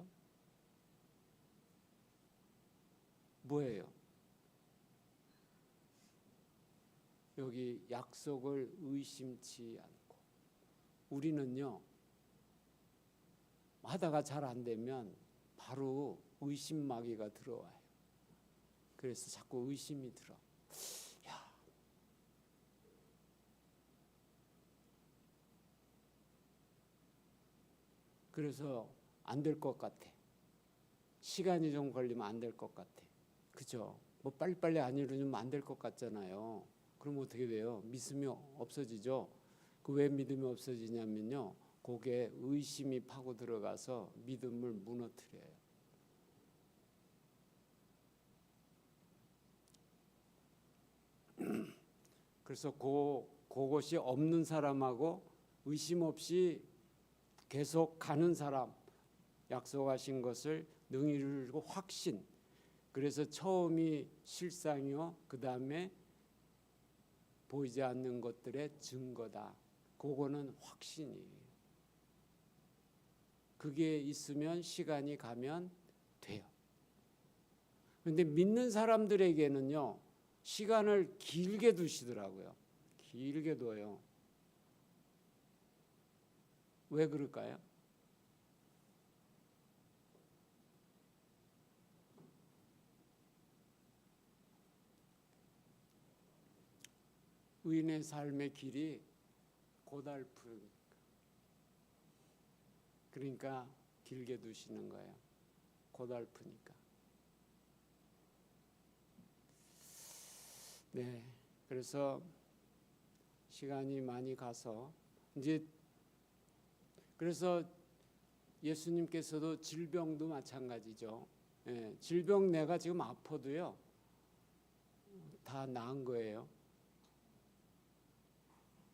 뭐예요? 여기 약속을 의심치 않고 우리는요 하다가 잘 안 되면 바로 의심마귀가 들어와요. 그래서 자꾸 의심이 들어. 야, 그래서 안 될 것 같아. 시간이 좀 걸리면 안 될 것 같아. 그죠? 뭐 빨리빨리 안 이루면 안 될 것 같잖아요. 그럼 어떻게 돼요? 믿음이 없어지죠. 그 왜 믿음이 없어지냐면요. 거기에 의심이 파고 들어가서 믿음을 무너뜨려요. 그래서 그것이 없는 사람하고 의심 없이 계속 가는 사람, 약속하신 것을 능히 이루고 확신. 그래서 처음이 실상이요. 그 다음에 보이지 않는 것들의 증거다. 그거는 확신이에요. 그게 있으면 시간이 가면 돼요. 그런데 믿는 사람들에게는요. 시간을 길게 두시더라고요. 길게 둬요. 왜 그럴까요? 의인의 삶의 길이 고달프니까. 그러니까 길게 두시는 거예요. 고달프니까. 네, 그래서 시간이 많이 가서 이제 그래서 예수님께서도 질병도 마찬가지죠. 예, 질병 내가 지금 아파도요 다 나은 거예요.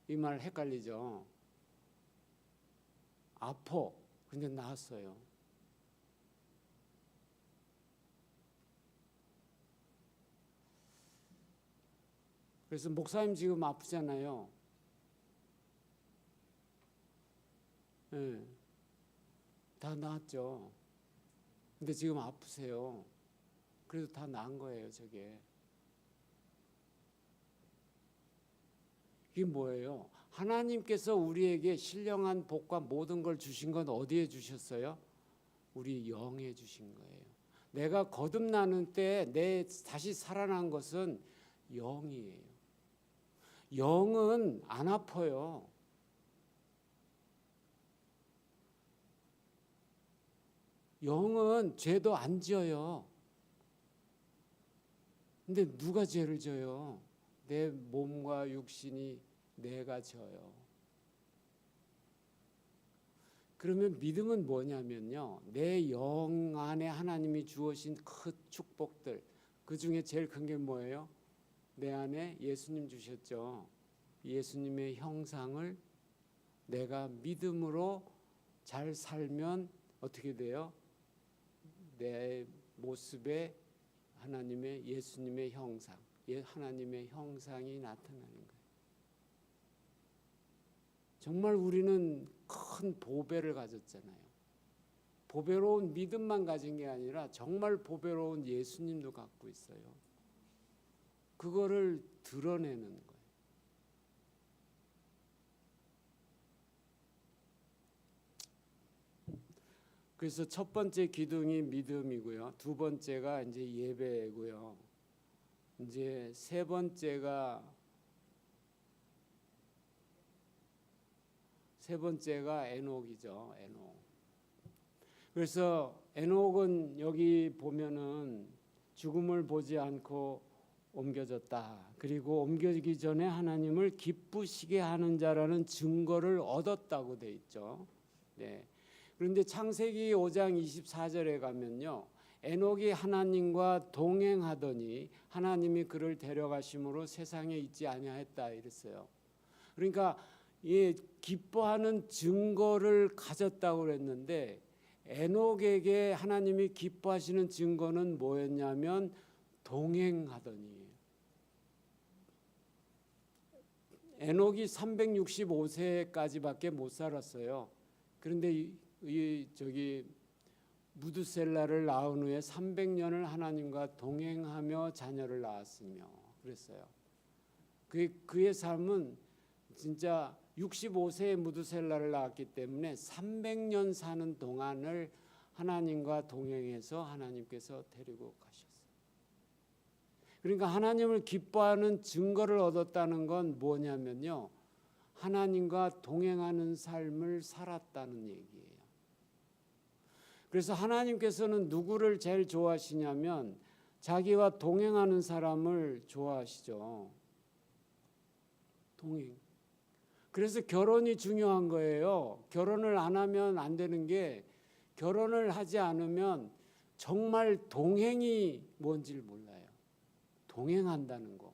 이 말 헷갈리죠. 아파. 근데 나았어요. 그래서 목사님 지금 아프잖아요. 네. 다 나았죠. 근데 지금 아프세요. 그래도 다 나은 거예요, 저게. 이게 뭐예요? 하나님께서 우리에게 신령한 복과 모든 걸 주신 건 어디에 주셨어요? 우리 영에 주신 거예요. 내가 거듭나는 때 내 다시 살아난 것은 영이에요. 영은 안 아파요. 영은 죄도 안 지어요. 근데 누가 죄를 져요? 내 몸과 육신이 내가 져요. 그러면 믿음은 뭐냐면요, 내 영 안에 하나님이 주어진 큰 축복들, 그 중에 제일 큰 게 뭐예요? 내 안에 예수님 주셨죠. 예수님의 형상을 내가 믿음으로 잘 살면 어떻게 돼요? 내 모습에 하나님의 예수님의 형상, 하나님의 형상이 나타나는 거예요. 정말 우리는 큰 보배를 가졌잖아요. 보배로운 믿음만 가진 게 아니라 정말 보배로운 예수님도 갖고 있어요. 그거를 드러내는 거예요. 그래서 첫 번째 기둥이 믿음이고요. 두 번째가 이제 예배고요. 이제 세 번째가 에녹이죠. 에녹. 그래서 에녹은 여기 보면은 죽음을 보지 않고 옮겨졌다. 그리고 옮겨지기 전에 하나님을 기쁘시게 하는 자라는 증거를 얻었다고 돼 있죠. 네. 그런데 창세기 5장 24절에 가면요, 에녹이 하나님과 동행하더니 하나님이 그를 데려가심으로 세상에 있지 아니하였다 이랬어요. 그러니까 이 기뻐하는 증거를 가졌다고 그랬는데, 에녹에게 하나님이 기뻐하시는 증거는 뭐였냐면 동행하더니. 에녹이 365세까지밖에 못 살았어요. 그런데 저기 무드셀라를 낳은 후에 300년을 하나님과 동행하며 자녀를 낳았으며 그랬어요. 그의 삶은 진짜 65세에 무드셀라를 낳았기 때문에 300년 사는 동안을 하나님과 동행해서 하나님께서 데리고 가셨어요. 그러니까 하나님을 기뻐하는 증거를 얻었다는 건 뭐냐면요, 하나님과 동행하는 삶을 살았다는 얘기예요. 그래서 하나님께서는 누구를 제일 좋아하시냐면 자기와 동행하는 사람을 좋아하시죠. 동행. 그래서 결혼이 중요한 거예요. 결혼을 안 하면 안 되는 게, 결혼을 하지 않으면 정말 동행이 뭔지를 몰라요. 동행한다는 거.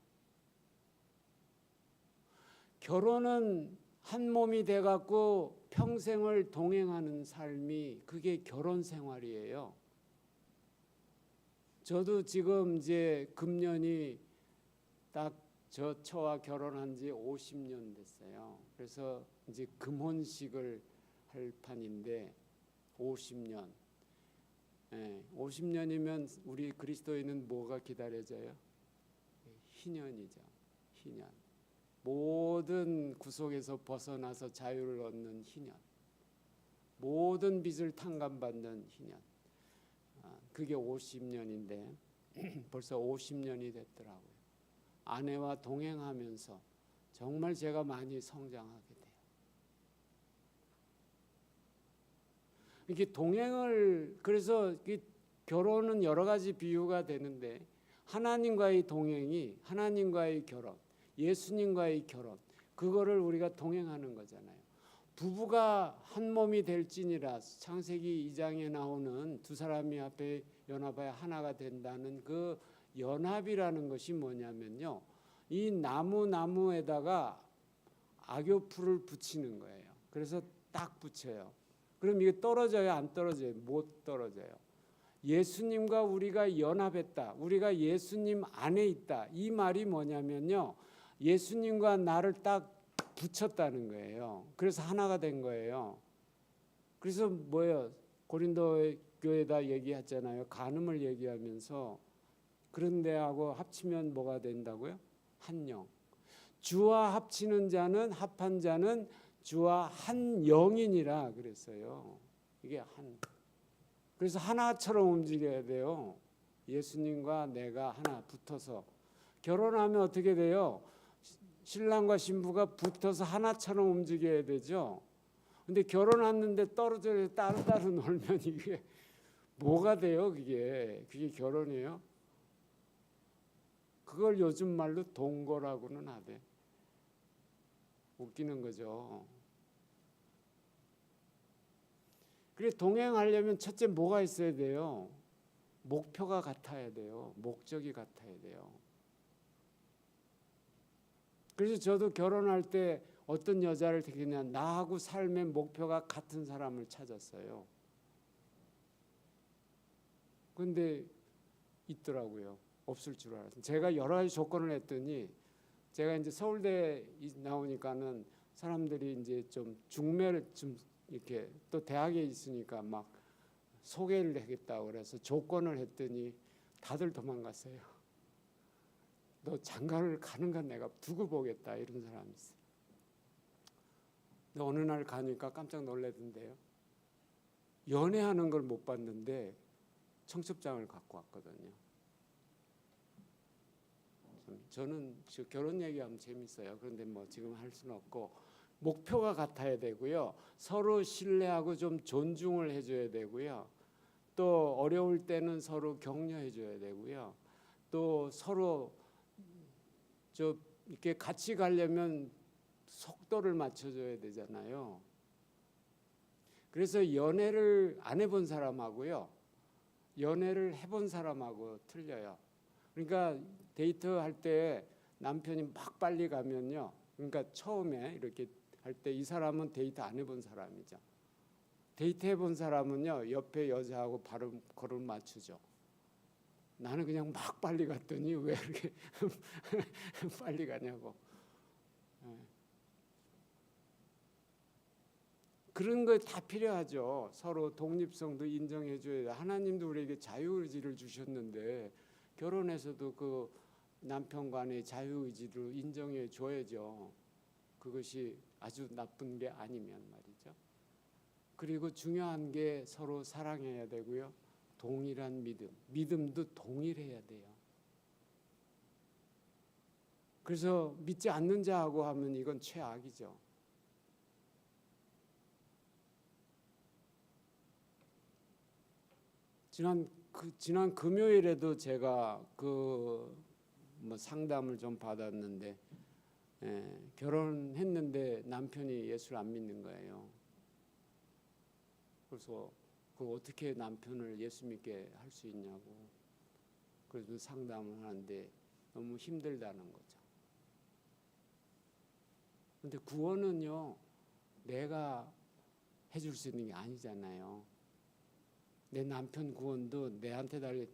결혼은 한 몸이 돼갖고 평생을 동행하는 삶이, 그게 결혼 생활이에요. 저도 지금 이제 금년이 딱 저와 결혼한 지 50년 됐어요. 그래서 이제 금혼식을 할 판인데 50년. 50년이면 우리 그리스도인은 뭐가 기다려져요? 희년이죠. 희년. 모든 구속에서 벗어나서 자유를 얻는 희년. 모든 빚을 탕감받는 희년. 그게 50년인데 벌써 50년이 됐더라고요. 아내와 동행하면서 정말 제가 많이 성장하게 돼요. 이렇게 동행을, 그래서 결혼은 여러 가지 비유가 되는데, 하나님과의 동행이, 하나님과의 결혼, 예수님과의 결혼, 그거를 우리가 동행하는 거잖아요. 부부가 한 몸이 될지니라, 창세기 2장에 나오는 두 사람이 앞에 연합하여 하나가 된다는 그 연합이라는 것이 뭐냐면요, 이 나무에다가 악교풀을 붙이는 거예요. 그래서 딱 붙여요. 그럼 이게 떨어져요, 안 떨어져요? 못 떨어져요. 예수님과 우리가 연합했다, 우리가 예수님 안에 있다, 이 말이 뭐냐면요, 예수님과 나를 딱 붙였다는 거예요. 그래서 하나가 된 거예요. 그래서 뭐예요? 고린도 교회에다 얘기했잖아요. 간음을 얘기하면서, 그런 데하고 합치면 뭐가 된다고요? 한 영. 주와 합치는 자는 합한 자는 주와 한 영이니라 그랬어요. 이게 한. 그래서 하나처럼 움직여야 돼요. 예수님과 내가 하나 붙어서. 결혼하면 어떻게 돼요? 신랑과 신부가 붙어서 하나처럼 움직여야 되죠. 근데 결혼했는데 떨어져 따로 놀면 이게 뭐가 돼요? 그게 결혼이에요? 그걸 요즘 말로 동거라고는 하대. 웃기는 거죠. 그래 동행하려면 첫째 뭐가 있어야 돼요? 목표가 같아야 돼요. 목적이 같아야 돼요. 그래서 저도 결혼할 때 어떤 여자를 택했냐, 나하고 삶의 목표가 같은 사람을 찾았어요. 근데 있더라고요. 없을 줄 알았어요. 제가 여러 가지 조건을 했더니 제가 이제 서울대 나오니까는 사람들이 이제 좀 중매를 좀 이렇게 또 대학에 있으니까 막 소개를 하겠다고 그래서 조건을 했더니 다들 도망갔어요. 너 장가를 가는 건 내가 두고 보겠다 이런 사람이 있어요. 근데 어느 날 가니까 깜짝 놀라던데요. 연애하는 걸 못 봤는데 청첩장을 갖고 왔거든요. 저는 결혼 얘기하면 재밌어요. 그런데 뭐 지금 할 수는 없고 목표가 같아야 되고요. 서로 신뢰하고 좀 존중을 해줘야 되고요. 또 어려울 때는 서로 격려해줘야 되고요. 또 서로 이렇게 같이 가려면 속도를 맞춰줘야 되잖아요. 그래서 연애를 안 해본 사람하고요, 연애를 해본 사람하고 틀려요. 그러니까 데이트할 때 남편이 막 빨리 가면요, 그러니까 처음에 이렇게 할 때 이 사람은 데이트 안 해본 사람이죠. 데이트 해본 사람은요, 옆에 여자하고 바로 걸음 맞추죠. 나는 그냥 막 빨리 갔더니 왜 이렇게 빨리 가냐고. 그런 거 다 필요하죠. 서로 독립성도 인정해줘야 돼. 하나님도 우리에게 자유의지를 주셨는데 결혼해서도 그 남편 간의 자유의지를 인정해 줘야죠. 그것이 아주 나쁜 게 아니면 말이죠. 그리고 중요한 게 서로 사랑해야 되고요. 동일한 믿음도 동일해야 돼요. 그래서 믿지 않는 자하고 하면 이건 최악이죠. 지난 금요일에도 제가 뭐 상담을 좀 받았는데, 결혼했는데 남편이 예수를 안 믿는 거예요. 그래서 어떻게 남편을 예수 믿게 할 수 있냐고. 그래서 상담을 하는데 너무 힘들다는 거죠. 근데 구원은요, 내가 해줄 수 있는 게 아니잖아요. 내 남편 구원도 내한테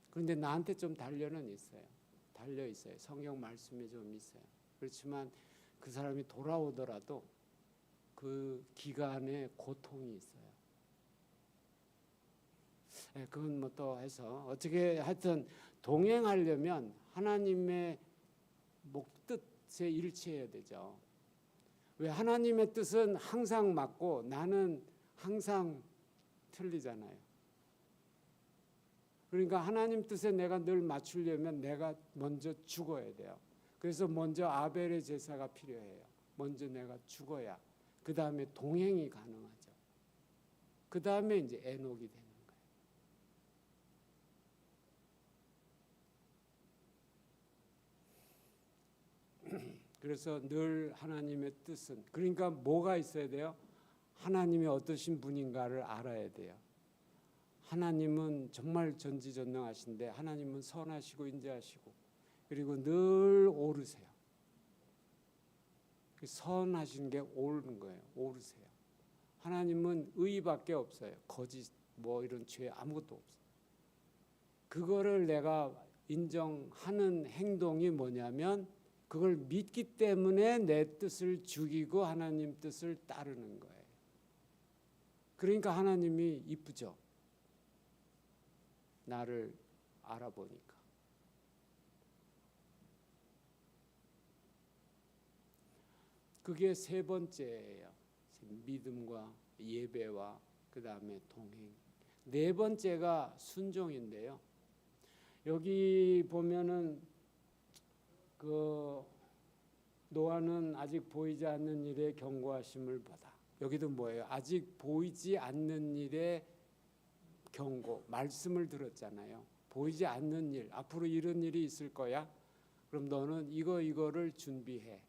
그런데 나한테 좀 달려 있어요. 성경 말씀에 좀 있어요. 그렇지만 그 사람이 돌아오더라도 그 기간에 고통이 있어요. 그건 뭐 또 해서 어떻게 하여튼 동행하려면 하나님의 뜻에 일치해야 되죠. 왜 하나님의 뜻은 항상 맞고 나는 항상 틀리잖아요. 그러니까 하나님 뜻에 내가 늘 맞추려면 내가 먼저 죽어야 돼요. 그래서 먼저 아벨의 제사가 필요해요. 먼저 내가 죽어야 그 다음에 동행이 가능하죠. 그 다음에 이제 에녹이 되는 거예요. 그래서 늘 하나님의 뜻은, 그러니까 뭐가 있어야 돼요? 하나님이 어떠신 분인가를 알아야 돼요. 하나님은 정말 전지전능하신데 하나님은 선하시고 인자하시고 그리고 늘 오르세요. 선하신 게 오르는 거예요. 오르세요. 하나님은 의밖에 없어요. 거짓 뭐 이런 죄 아무것도 없어요. 그거를 내가 인정하는 행동이 뭐냐면 그걸 믿기 때문에 내 뜻을 죽이고 하나님 뜻을 따르는 거예요. 그러니까 하나님이 이쁘죠. 나를 알아보니까. 그게 세 번째예요. 믿음과 예배와 그 다음에 동행. 네 번째가 순종인데요. 여기 보면은 그 노아는 아직 보이지 않는 일에 경고하심을 받아. 여기도 뭐예요? 아직 보이지 않는 일에 경고, 말씀을 들었잖아요. 보이지 않는 일, 앞으로 이런 일이 있을 거야. 그럼 너는 이거를 준비해.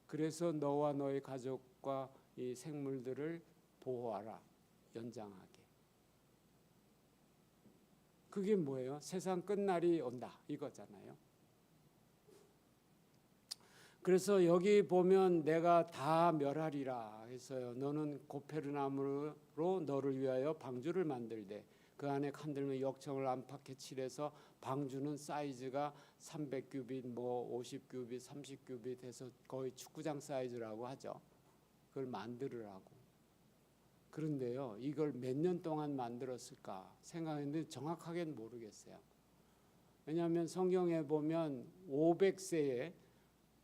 그래서 너와 너의 가족과 이 생물들을 보호하라. 연장하게. 그게 뭐예요? 세상 끝날이 온다 이거잖아요. 그래서 여기 보면 내가 다 멸하리라 했어요. 너는 고페르나무로 너를 위하여 방주를 만들되 그 안에 칸들면 역청을 안팎에 칠해서 방주는 사이즈가 300규빗, 뭐 50규빗, 30규빗 해서 거의 축구장 사이즈라고 하죠. 그걸 만들으라고. 그런데요, 이걸 몇 년 동안 만들었을까 생각했는데 정확하게는 모르겠어요. 왜냐하면 성경에 보면 500세에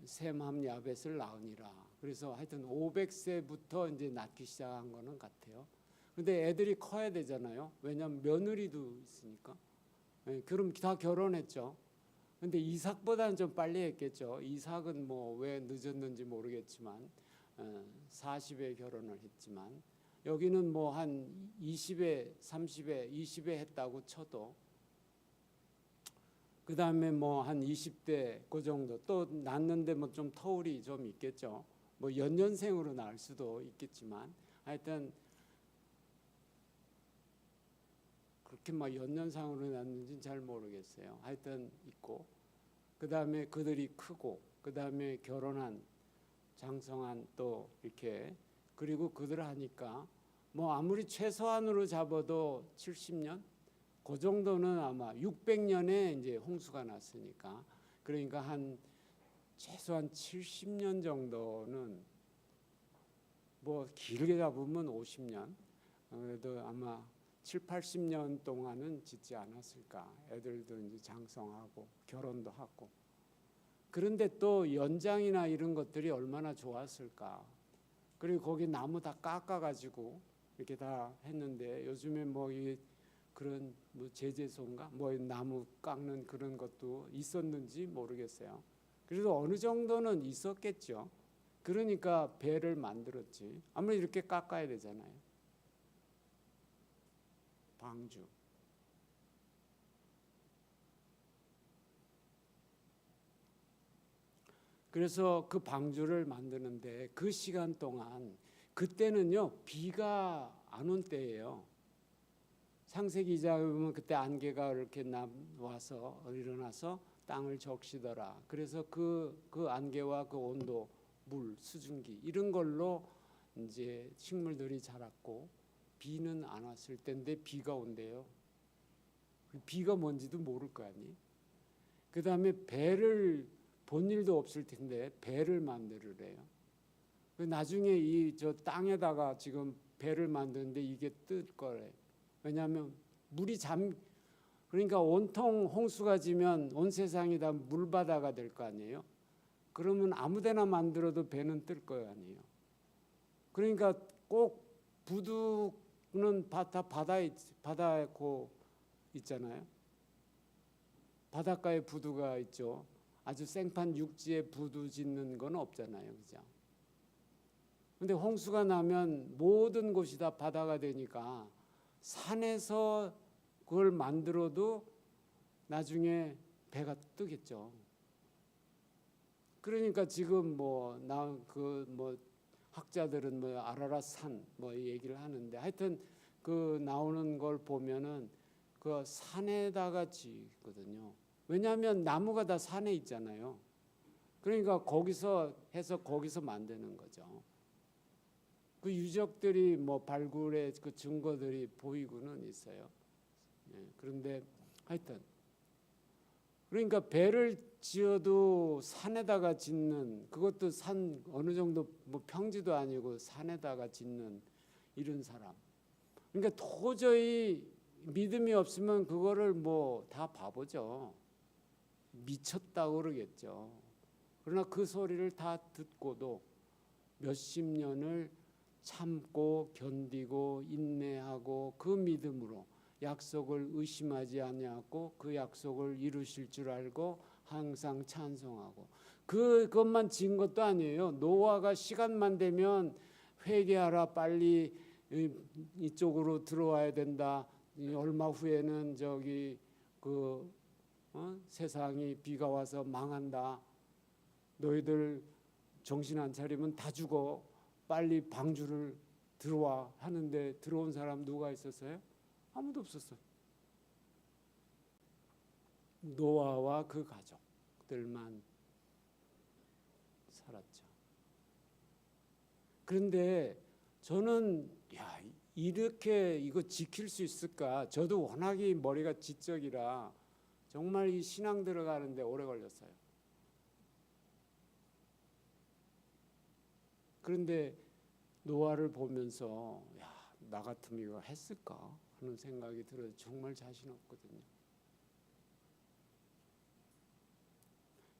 셈함 야벳을 낳으니라. 그래서 하여튼 500세부터 이제 낳기 시작한 거는 같아요. 근데 애들이 커야 되잖아요. 왜냐하면 며느리도 있으니까. 네, 그럼 다 결혼했죠. 근데 이삭보다는 좀 빨리 했겠죠. 이삭은 뭐 왜 늦었는지 모르겠지만 40에 결혼을 했지만 여기는 뭐 한 20에 30에 20에 했다고 쳐도 그 다음에 뭐 한 20대 그 정도 또 낳는데 뭐 좀 터울이 좀 있겠죠. 뭐 연년생으로 낳을 수도 있겠지만 하여튼 그렇게 막 연년상으로 낳는지는 잘 모르겠어요. 하여튼 있고 그 다음에 그들이 크고 그 다음에 결혼한 장성한 또 이렇게 그리고 그들 하니까 뭐 아무리 최소한으로 잡아도 70년 그 정도는 아마 600년에 이제 홍수가 났으니까 그러니까 한 최소한 70년 정도는 뭐 길게 잡으면 50년 그래도 아마 7, 80년 동안은 짓지 않았을까. 애들도 이제 장성하고 결혼도 하고. 그런데 또 연장이나 이런 것들이 얼마나 좋았을까. 그리고 거기 나무 다 깎아가지고 이렇게 다 했는데 요즘에 뭐 이 그런 뭐 제재소인가 뭐 나무 깎는 그런 것도 있었는지 모르겠어요. 그래도 어느 정도는 있었겠죠. 그러니까 배를 만들었지. 아무리 이렇게 깎아야 되잖아요. 방주. 그래서 그 방주를 만드는데 그 시간 동안 그때는요 비가 안 온 때예요. 창세기 2장에 보면 그때 안개가 이렇게 와서 일어나서 땅을 적시더라. 그래서 그 안개와 그 온도, 물, 수증기 이런 걸로 이제 식물들이 자랐고 비는 안 왔을 때인데 비가 온대요. 비가 뭔지도 모를 거 아니. 그 다음에 배를 본 일도 없을 텐데 배를 만들으래요. 나중에 이 저 땅에다가 지금 배를 만드는데 이게 뜰 거래. 왜냐하면 물이 그러니까 온통 홍수가 지면 온 세상이 다 물바다가 될 거 아니에요. 그러면 아무데나 만들어도 배는 뜰 거 아니에요. 그러니까 꼭 부두는 다 바다에 있잖아요. 바닷가에 부두가 있죠. 아주 생판 육지에 부두 짓는 건 없잖아요, 그죠? 근데 홍수가 나면 모든 곳이 다 바다가 되니까 산에서 그걸 만들어도 나중에 배가 뜨겠죠. 그러니까 지금 뭐 학자들은 뭐 아라랏산 뭐 얘기를 하는데 하여튼 그 나오는 걸 보면은 그 산에다가 짓거든요. 왜냐하면 나무가 다 산에 있잖아요. 그러니까 거기서 해서 거기서 만드는 거죠. 그 유적들이 뭐 발굴의 그 증거들이 보이고는 있어요. 그런데 하여튼 그러니까 배를 지어도 산에다가 짓는 그것도 산 어느 정도 뭐 평지도 아니고 산에다가 짓는 이런 사람. 그러니까 도저히 믿음이 없으면 그거를 뭐 다 바보죠. 미쳤다고 그러겠죠. 그러나 그 소리를 다 듣고도 몇십 년을 참고 견디고 인내하고 그 믿음으로 약속을 의심하지 아니하고 그 약속을 이루실 줄 알고 항상 찬송하고, 그것만 지은 것도 아니에요. 노아가 시간만 되면 회개하라, 빨리 이쪽으로 들어와야 된다, 얼마 후에는 저기 세상이 비가 와서 망한다, 너희들 정신 안 차리면 다 죽어, 빨리 방주를 들어와 하는데 들어온 사람 누가 있었어요? 아무도 없었어요. 노아와 그 가족들만 살았죠. 그런데 저는 이렇게 이거 지킬 수 있을까? 저도 워낙에 머리가 지적이라 정말 이 신앙 들어가는데 오래 걸렸어요. 그런데 노아를 보면서 나 같으면 이거 했을까 하는 생각이 들어서 정말 자신 없거든요.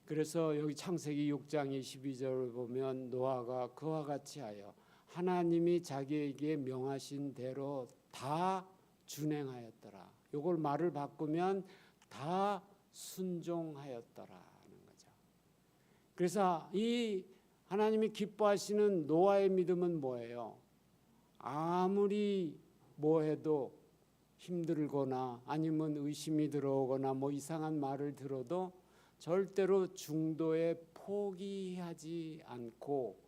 그래서 여기 창세기 6장 22절을 보면 노아가 그와 같이 하여 하나님이 자기에게 명하신 대로 다 준행하였더라. 이걸 말을 바꾸면 다 순종하였더라는 거죠. 그래서 이 하나님이 기뻐하시는 노아의 믿음은 뭐예요? 아무리 뭐 해도 힘들거나 아니면 의심이 들어오거나 뭐 이상한 말을 들어도 절대로 중도에 포기하지 않고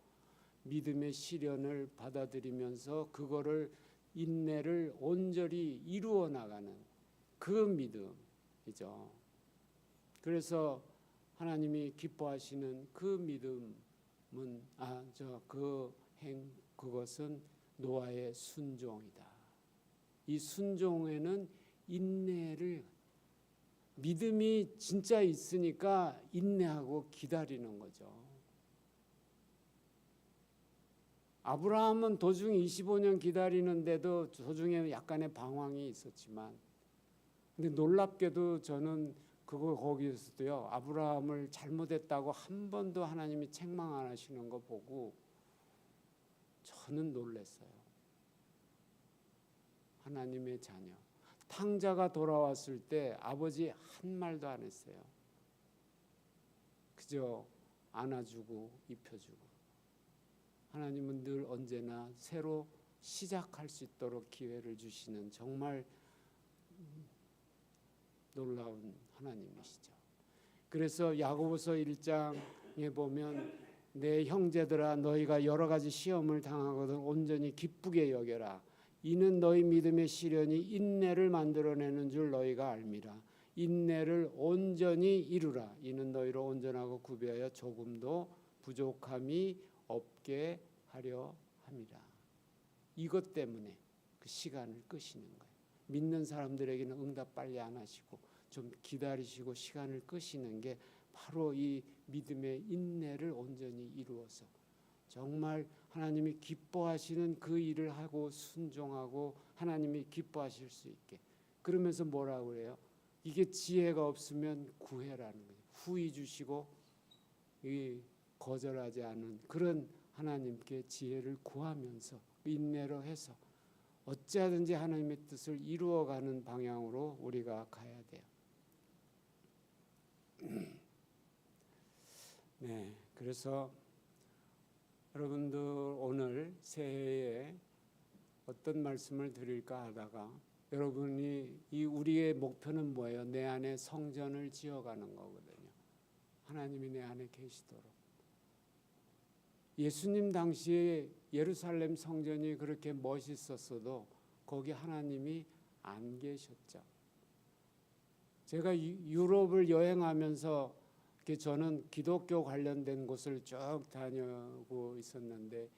믿음의 시련을 받아들이면서 그거를 인내를 온전히 이루어 나가는 그 믿음이죠. 그래서 하나님이 기뻐하시는 그 믿음은 그것은 노아의 순종이다. 이 순종에는 인내를, 믿음이 진짜 있으니까 인내하고 기다리는 거죠. 아브라함은 도중 25년 기다리는데도 도중에 약간의 방황이 있었지만, 근데 놀랍게도 저는 거기에서도요, 아브라함을 잘못했다고 한 번도 하나님이 책망 안 하시는 거 보고 저는 놀랐어요. 하나님의 자녀. 탕자가 돌아왔을 때 아버지 한 말도 안 했어요. 그저 안아주고 입혀주고. 하나님은 늘 언제나 새로 시작할 수 있도록 기회를 주시는 정말 놀라운 하나님이시죠. 그래서 야고보서 1장에 보면 내 형제들아 너희가 여러 가지 시험을 당하거든 온전히 기쁘게 여겨라. 이는 너희 믿음의 시련이 인내를 만들어내는 줄 너희가 알미라. 인내를 온전히 이루라. 이는 너희로 온전하고 구비하여 조금도 부족함이 없게 하려 함이라. 이것 때문에 그 시간을 끄시는 거예요. 믿는 사람들에게는 응답 빨리 안 하시고 좀 기다리시고 시간을 끄시는 게 바로 이 믿음의 인내를 온전히 이루어서 정말 하나님이 기뻐하시는 그 일을 하고 순종하고 하나님이 기뻐하실 수 있게. 그러면서 뭐라고 그래요? 이게 지혜가 없으면 구해라는 거예요. 후히 주시고 거절하지 않은 그런 하나님께 지혜를 구하면서 인내로 해서 어찌하든지 하나님의 뜻을 이루어가는 방향으로 우리가 가야 돼요. 네, 그래서 여러분들 오늘 새해에 어떤 말씀을 드릴까 하다가 여러분이 우리의 목표는 뭐예요? 내 안에 성전을 지어가는 거거든요. 하나님이 내 안에 계시도록. 예수님 당시에 예루살렘 성전이 그렇게 멋있었어도 거기 하나님이 안 계셨죠. 제가 유럽을 여행하면서 저는 기독교 관련된 곳을 쭉 다니고 있었는데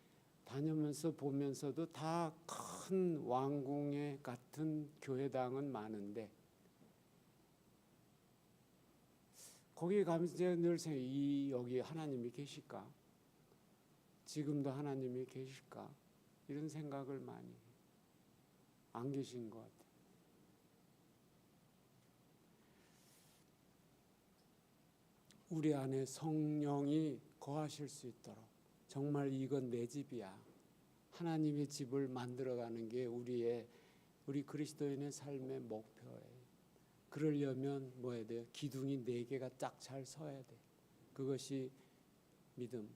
다니면서 보면서도 다 큰 왕궁에 같은 교회당은 많은데 거기 가면서 제가 늘 생각해요. 여기 하나님이 계실까? 지금도 하나님이 계실까? 이런 생각을 많이 해요. 안 계신 것 같아요. 우리 안에 성령이 거하실 수 있도록 정말 이건 내 집이야. 하나님의 집을 만들어가는 게 우리 그리스도인의 삶의 목표예요. 그러려면 뭐 해야 돼요? 기둥이 4개가 딱 잘 서야 돼. 그것이 믿음,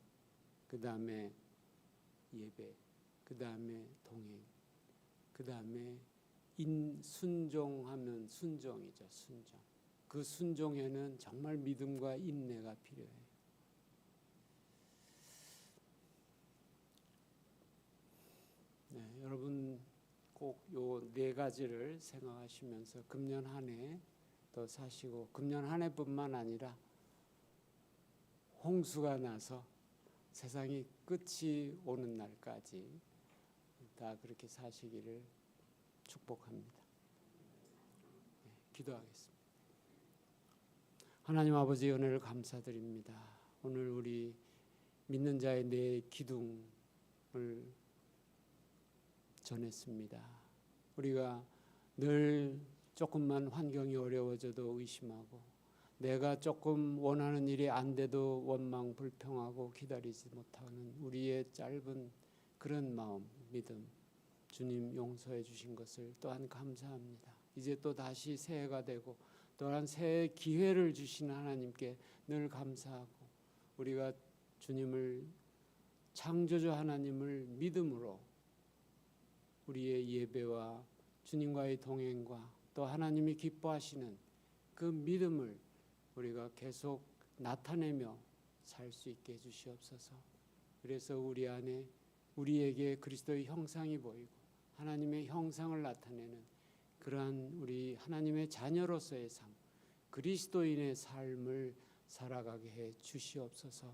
그 다음에 예배, 그 다음에 동행, 그 다음에 순종하면 순종이죠. 순종. 그 순종에는 정말 믿음과 인내가 필요해요. 네, 여러분 꼭 요 4가지를 생각하시면서 금년 한 해 더 사시고, 금년 한 해뿐만 아니라 홍수가 나서 세상이 끝이 오는 날까지 다 그렇게 사시기를 축복합니다. 네, 기도하겠습니다. 하나님 아버지, 은혜를 감사드립니다. 오늘 우리 믿는 자의 4 기둥을 전했습니다. 우리가 늘 조금만 환경이 어려워져도 의심하고, 내가 조금 원하는 일이 안 돼도 원망 불평하고 기다리지 못하는 우리의 짧은 그런 마음, 믿음, 주님 용서해 주신 것을 또한 감사합니다. 이제 또 다시 새해가 되고 또한 새해 기회를 주시는 하나님께 늘 감사하고, 우리가 주님을, 창조주 하나님을 믿음으로 우리의 예배와 주님과의 동행과 또 하나님이 기뻐하시는 그 믿음을 우리가 계속 나타내며 살 수 있게 해주시옵소서. 그래서 우리 안에 우리에게 그리스도의 형상이 보이고 하나님의 형상을 나타내는 그러한 우리 하나님의 자녀로서의 삶, 그리스도인의 삶을 살아가게 해 주시옵소서.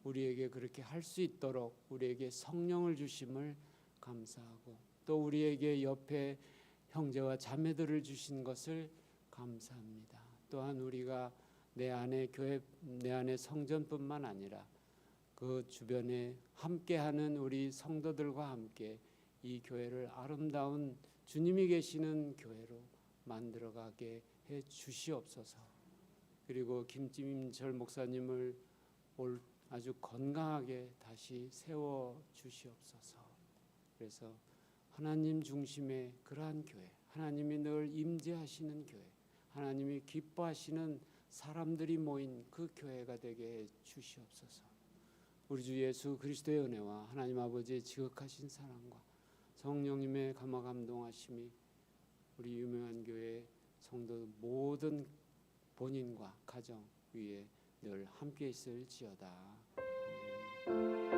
우리에게 그렇게 할 수 있도록 우리에게 성령을 주심을 감사하고, 또 우리에게 옆에 형제와 자매들을 주신 것을 감사합니다. 또한 우리가 내 안에 교회, 내 안에 성전뿐만 아니라 그 주변에 함께하는 우리 성도들과 함께 이 교회를 아름다운 주님이 계시는 교회로 만들어가게 해 주시옵소서. 그리고 김진철 목사님을 아주 건강하게 다시 세워 주시옵소서. 그래서 하나님 중심의 그러한 교회, 하나님이 늘 임재하시는 교회, 하나님이 기뻐하시는 사람들이 모인 그 교회가 되게 해 주시옵소서. 우리 주 예수 그리스도의 은혜와 하나님 아버지의 지극하신 사랑과 성령님의 감화 감동하심이 우리 유명한 교회 성도 모든 본인과 가정 위에 늘 함께 있을지어다. 아멘.